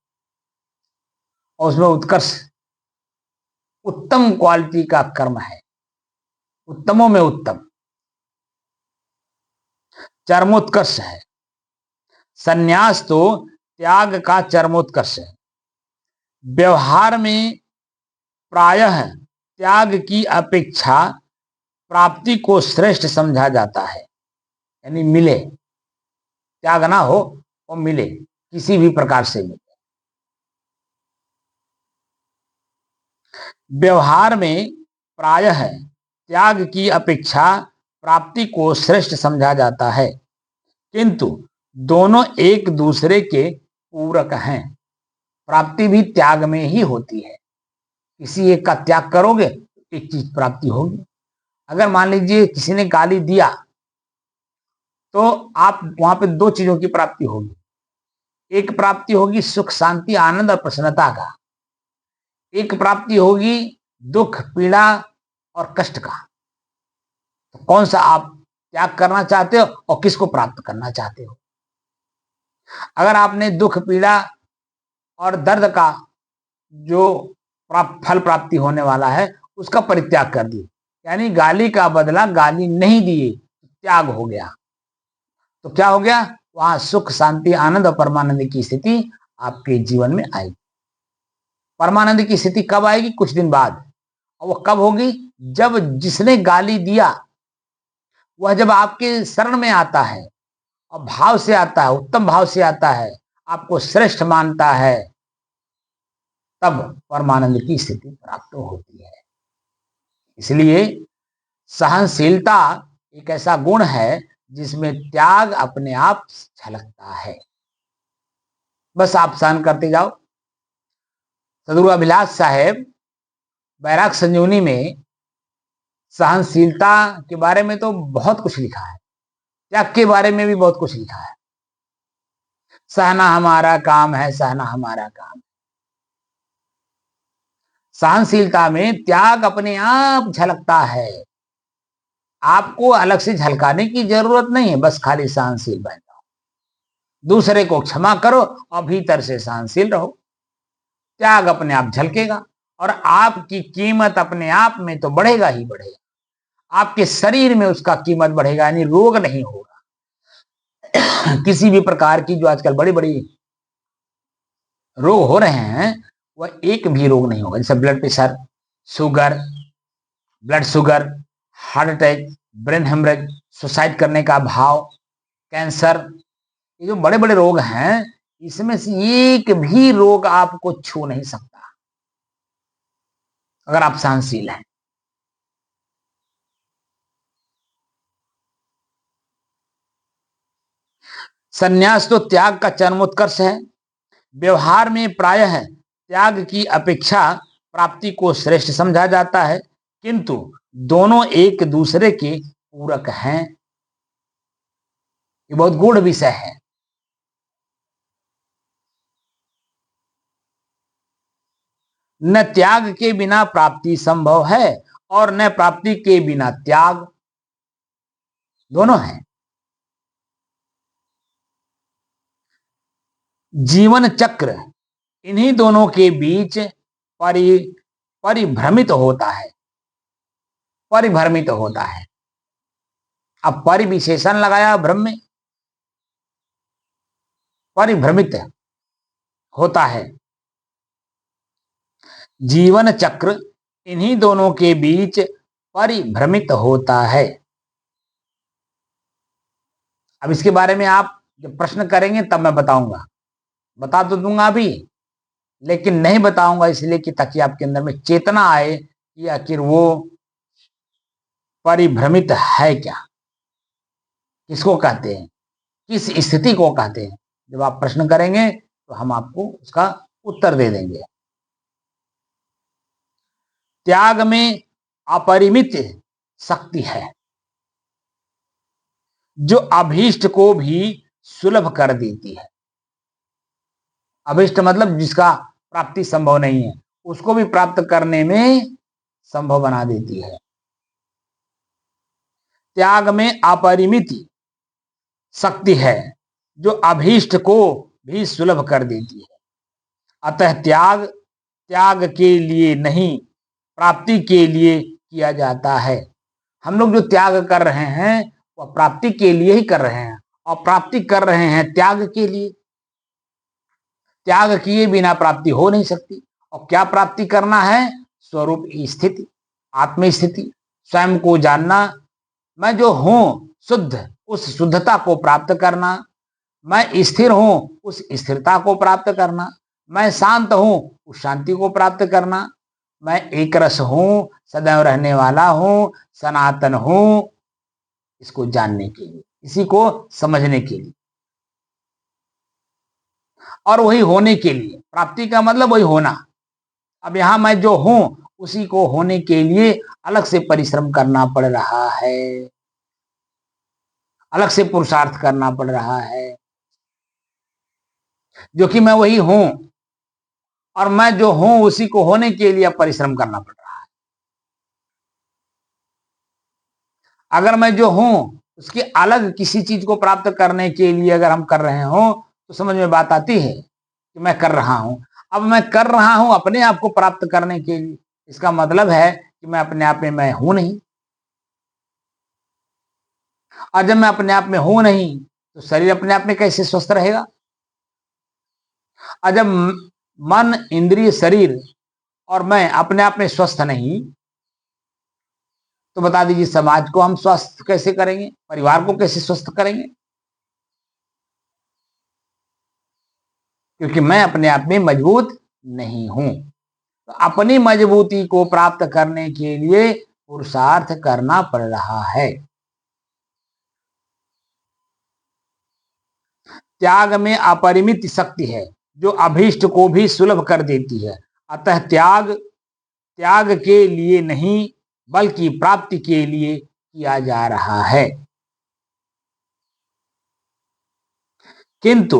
और उसमें उत्कर्ष, उत्तम क्वालिटी का कर्म है, उत्तमों में उत्तम, चरमोत्कर्ष है। संन्यास तो त्याग का चरमोत्कर्ष है। व्यवहार में प्रायः त्याग की अपेक्षा प्राप्ति को श्रेष्ठ समझा जाता है। यानी मिले, त्याग ना हो और मिले, किसी भी प्रकार से मिले। व्यवहार में प्रायः त्याग की अपेक्षा प्राप्ति को श्रेष्ठ समझा जाता है, किंतु दोनों एक दूसरे के पूरक हैं। प्राप्ति भी त्याग में ही होती है। किसी एक का त्याग करोगे तो एक चीज प्राप्ति होगी। अगर मान लीजिए किसी ने गाली दिया तो आप वहां पे दो चीजों की प्राप्ति होगी। एक प्राप्ति होगी सुख शांति आनंद और प्रसन्नता का, एक प्राप्ति होगी दुख पीड़ा और कष्ट का। तो कौन सा आप त्याग करना चाहते हो और किसको प्राप्त करना चाहते हो? अगर आपने दुख पीड़ा और दर्द का जो फल प्राप्ति होने वाला है उसका परित्याग कर दिए, यानी गाली का बदला गाली नहीं दिए, त्याग हो गया, तो क्या हो गया? वहां सुख शांति आनंद और परमानंद की स्थिति आपके जीवन में आएगी। परमानंद की स्थिति कब आएगी? कुछ दिन बाद। और वो कब होगी? जब जिसने गाली दिया वह जब आपके शरण में आता है और भाव से आता है, उत्तम भाव से आता है, आपको श्रेष्ठ मानता है, तब परमानंद की स्थिति प्राप्त होती है। इसलिए सहनशीलता एक ऐसा गुण है जिसमें त्याग अपने आप झलकता है। बस आप सहन करते जाओ। सदगुरु अभिलाष साहेब बैराग संजीवनी में सहनशीलता के बारे में तो बहुत कुछ लिखा है, त्याग के बारे में भी बहुत कुछ लिखा है। सहना हमारा काम है, सहना हमारा काम। सहनशीलता में त्याग अपने आप झलकता है। आपको अलग से झलकाने की जरूरत नहीं है, बस खाली सहनशील बन जाओ, दूसरे को क्षमा करो और भीतर से सहनशील रहो, त्याग अपने आप झलकेगा। और आपकी कीमत अपने आप में तो बढ़ेगा ही बढ़ेगा, आपके शरीर में उसका कीमत बढ़ेगा, यानी रोग नहीं होगा। किसी भी प्रकार की जो आजकल बड़ी बड़ी रोग हो रहे हैं वह एक भी रोग नहीं होगा, जैसे blood pressure, sugar, blood sugar, heart attack, brain haemorrhage, suicide करने का भाव, कैंसर, ये जो बड़े बड़े रोग हैं इसमें से एक भी रोग आपको छू नहीं सकता अगर आप सहनशील हैं। संन्यास तो त्याग का चरमोत्कर्ष है। व्यवहार में प्रायः त्याग की अपेक्षा प्राप्ति को श्रेष्ठ समझा जाता है, किंतु दोनों एक दूसरे के पूरक हैं। ये बहुत गूढ़ विषय है। न त्याग के बिना प्राप्ति संभव है और न प्राप्ति के बिना त्याग, दोनों हैं। जीवन चक्र इन्हीं दोनों के बीच परिभ्रमित होता है, परिभ्रमित होता है। अब परिविशेषण लगाया भ्रम में, परिभ्रमित होता है। जीवन चक्र इन्हीं दोनों के बीच परिभ्रमित होता है। अब इसके बारे में आप जब प्रश्न करेंगे तब मैं बताऊंगा, बता तो दूंगा अभी, लेकिन नहीं बताऊंगा इसलिए कि ताकि आपके अंदर में चेतना आए कि आखिर वो परिभ्रमित है क्या, किसको कहते हैं, किस स्थिति को कहते हैं। जब आप प्रश्न करेंगे तो हम आपको उसका उत्तर दे देंगे। त्याग में अपरिमित शक्ति है जो अभीष्ट को भी सुलभ कर देती है। अभीष्ट मतलब जिसका प्राप्ति संभव नहीं है उसको भी प्राप्त करने में संभव बना देती है। त्याग में अपरिमित शक्ति है जो अभीष्ट को भी सुलभ कर देती है। अतः त्याग त्याग के लिए नहीं, प्राप्ति के लिए किया जाता है। हम लोग जो त्याग कर रहे हैं वह प्राप्ति के लिए ही कर रहे हैं, और प्राप्ति कर रहे हैं त्याग के लिए। त्याग किए बिना प्राप्ति हो नहीं सकती। और क्या प्राप्ति करना है? स्वरूप स्थिति, आत्म स्थिति, स्वयं को जानना। मैं जो हूं शुद्ध, उस शुद्धता को प्राप्त करना। मैं स्थिर हूं, उस स्थिरता को प्राप्त करना। मैं शांत हूं, उस शांति को प्राप्त करना। मैं एक रस हूं, सदैव रहने वाला हूं, सनातन हूं, इसको जानने के लिए, इसी को समझने के लिए, और वही होने के लिए। प्राप्ति का मतलब वही होना। अब यहां मैं जो हूं उसी को होने के लिए अलग से परिश्रम करना पड़ रहा है, अलग से पुरुषार्थ करना पड़ रहा है, जो कि मैं वही हूं, और मैं जो हूं उसी को होने के लिए परिश्रम करना पड़ रहा है। अगर मैं जो हूं उसकी अलग किसी चीज को प्राप्त करने के लिए अगर हम कर रहे हो तो समझ में बात आती है कि मैं कर रहा हूं। अब मैं कर रहा हूं अपने आप को प्राप्त करने के लिए, इसका मतलब है कि मैं अपने आप में मैं हूं नहीं। और जब मैं अपने आप में हूं नहीं तो शरीर अपने आप में कैसे स्वस्थ रहेगा? और जब मन, इंद्रिय, शरीर और मैं अपने आप में स्वस्थ नहीं, तो बता दीजिए समाज को हम स्वस्थ कैसे करेंगे, परिवार को कैसे स्वस्थ करेंगे? क्योंकि मैं अपने आप में मजबूत नहीं हूं। तो अपनी मजबूती को प्राप्त करने के लिए पुरुषार्थ करना पड़ रहा है। त्याग में अपरिमित शक्ति है जो अभीष्ट को भी सुलभ कर देती है। अतः त्याग त्याग के लिए नहीं बल्कि प्राप्ति के लिए किया जा रहा है। किंतु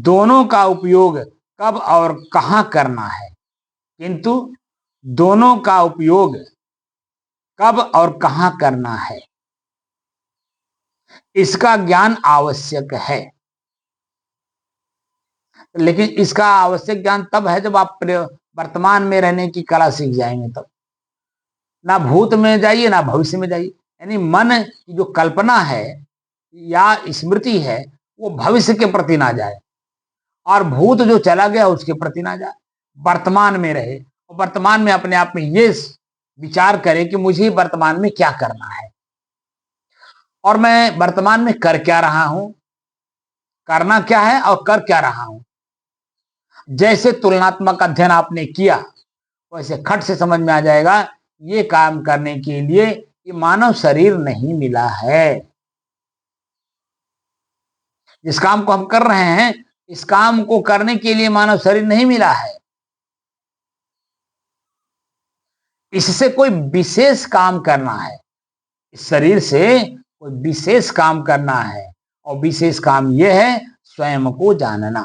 दोनों का उपयोग कब और कहां करना है, किंतु दोनों का उपयोग कब और कहां करना है, इसका ज्ञान आवश्यक है। लेकिन इसका आवश्यक ज्ञान तब है जब आप वर्तमान में रहने की कला सीख जाएंगे तब। ना भूत में जाइए ना भविष्य में जाइए, यानी मन की जो कल्पना है या स्मृति है वो भविष्य के प्रति ना जाए और भूत जो चला गया उसके प्रति ना जाए, वर्तमान में रहे और वर्तमान में अपने आप में ये विचार करे कि मुझे वर्तमान में क्या करना है और मैं वर्तमान में कर क्या रहा हूं, करना क्या है और कर क्या रहा हूं। जैसे तुलनात्मक अध्ययन आपने किया वैसे खट से समझ में आ जाएगा ये काम करने के लिए ये मानव शरीर नहीं मिला है। जिस काम को हम कर रहे हैं इस काम को करने के लिए मानव शरीर नहीं मिला है। इससे कोई विशेष काम करना है, इस शरीर से कोई विशेष काम करना है और विशेष काम यह है स्वयं को जानना।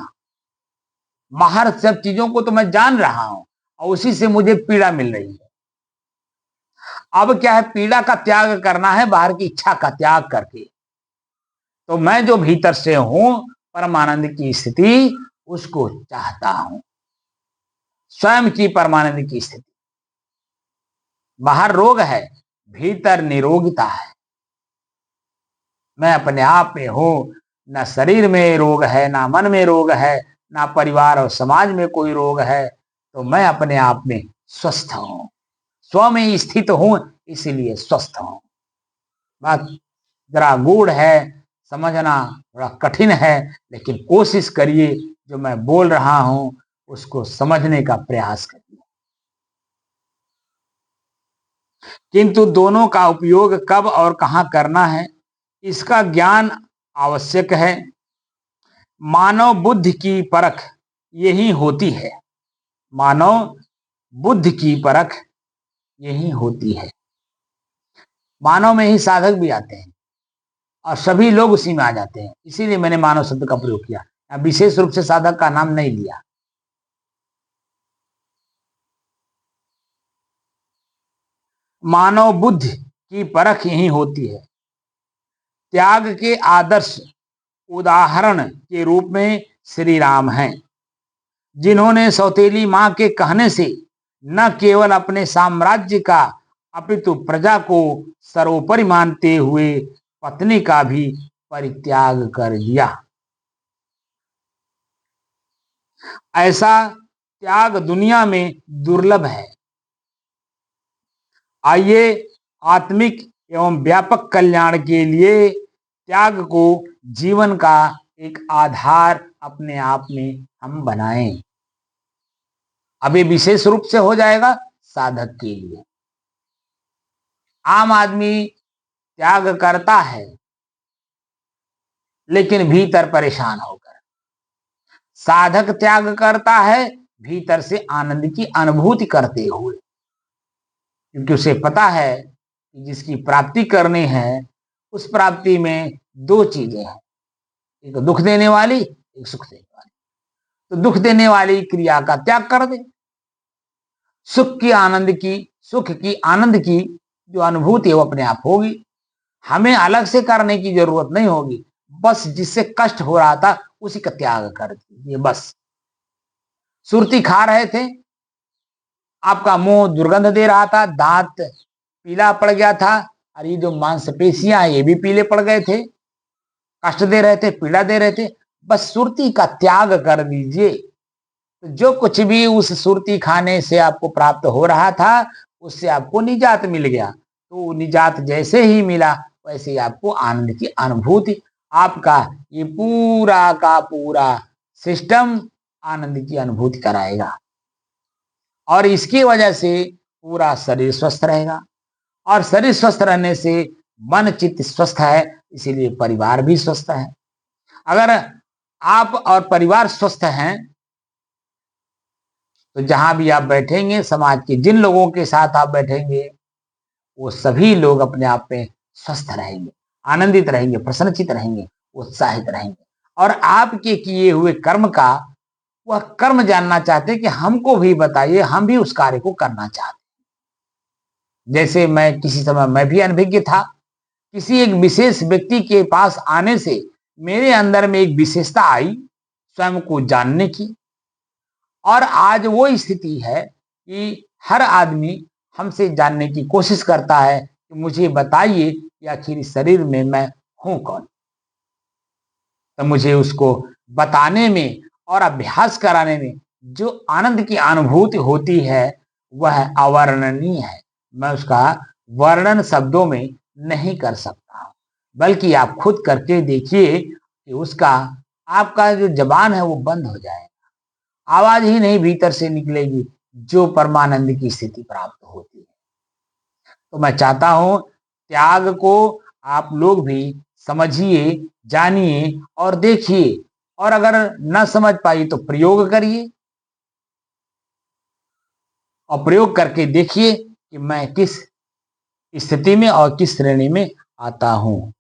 बाहर सब चीजों को तो मैं जान रहा हूं और उसी से मुझे पीड़ा मिल रही है। अब क्या है, पीड़ा का त्याग करना है बाहर की इच्छा का त्याग करके। तो मैं जो भीतर से हूं परमानंद की स्थिति उसको चाहता हूं, स्वयं की परमानंद की स्थिति। बाहर रोग है भीतर निरोगिता है। मैं अपने आप में हूं, ना शरीर में रोग है ना मन में रोग है ना परिवार और समाज में कोई रोग है। तो मैं अपने आप में स्वस्थ हूं, स्व में स्थित हूं इसीलिए स्वस्थ हूं। बात जरा गूढ़ है, समझना थोड़ा कठिन है, लेकिन कोशिश करिए जो मैं बोल रहा हूं उसको समझने का प्रयास करिए। किंतु दोनों का उपयोग कब और कहां करना है इसका ज्ञान आवश्यक है। मानव बुद्धि की परख यही होती है, मानव बुद्धि की परख यही होती है। मानव में ही साधक भी आते हैं और सभी लोग उसी में आ जाते हैं, इसीलिए मैंने मानव शब्द का प्रयोग किया, विशेष रूप से साधक का नाम नहीं लिया। मानव बुद्धि की परख यही होती है। त्याग के आदर्श उदाहरण के रूप में श्री राम हैं, जिन्होंने सौतेली मां के कहने से न केवल अपने साम्राज्य का अपितु प्रजा को सर्वोपरि मानते हुए पत्नी का भी परित्याग कर दिया। ऐसा त्याग दुनिया में दुर्लभ है। आइए आत्मिक एवं व्यापक कल्याण के लिए त्याग को जीवन का एक आधार अपने आप में हम बनाएं। अब ये विशेष रूप से हो जाएगा साधक के लिए। आम आदमी त्याग करता है लेकिन भीतर परेशान होकर, साधक त्याग करता है भीतर से आनंद की अनुभूति करते हुए, क्योंकि उसे पता है कि जिसकी प्राप्ति करनी है उस प्राप्ति में दो चीजें हैं, एक दुख देने वाली एक सुख देने वाली। तो दुख देने वाली क्रिया का त्याग कर दे, सुख की आनंद की जो अनुभूति है वो अपने आप होगी। हमें अलग से करने की जरूरत नहीं होगी, बस जिससे कष्ट हो रहा था उसी का त्याग कर दीजिए। बस सुरती खा रहे थे, आपका मुंह दुर्गंध दे रहा था, दांत पीला पड़ गया था और ये जो मांसपेशियां ये भी पीले पड़ गए थे, कष्ट दे रहे थे, पीड़ा दे रहे थे। बस सुरती का त्याग कर दीजिए, तो जो कुछ भी उस सुरती खाने से आपको प्राप्त हो रहा था उससे आपको निजात मिल गया। तो निजात जैसे ही मिला वैसे ही आपको आनंद की अनुभूति, आपका ये पूरा का पूरा सिस्टम आनंद की अनुभूति कराएगा और इसकी वजह से पूरा शरीर स्वस्थ रहेगा और शरीर स्वस्थ रहने से मन चित्त स्वस्थ है, इसीलिए परिवार भी स्वस्थ है। अगर आप और परिवार स्वस्थ हैं तो जहां भी आप बैठेंगे, समाज के जिन लोगों के साथ आप बैठेंगे वो सभी लोग अपने आप में स्वस्थ रहेंगे, आनंदित रहेंगे, प्रसन्नचित रहेंगे, उत्साहित रहेंगे और आपके किए हुए कर्म का वह कर्म जानना चाहते कि हमको भी बताइए, हम भी उस कार्य को करना चाहते। जैसे मैं किसी समय मैं भी अनभिज्ञ था, किसी एक विशेष व्यक्ति के पास आने से मेरे अंदर में एक विशेषता आई स्वयं को जानने की और आज वो स्थिति है कि हर आदमी हमसे जानने की कोशिश करता है कि मुझे बताइए कि आखिर इस शरीर में मैं हूं कौन। तो मुझे उसको बताने में और अभ्यास कराने में जो आनंद की अनुभूति होती है वह अवर्णनीय है। मैं उसका वर्णन शब्दों में नहीं कर सकता हूं, बल्कि आप खुद करके देखिए कि उसका आपका जो जबान है वो बंद हो जाएगा, आवाज ही नहीं भीतर से निकलेगी जो परमानंद की स्थिति प्राप्त होती है। तो मैं चाहता हूं त्याग को आप लोग भी समझिए, जानिए और देखिए, और अगर न समझ पाई तो प्रयोग करिए और प्रयोग करके देखिए कि मैं किस स्थिति में और किस श्रेणी में आता हूं।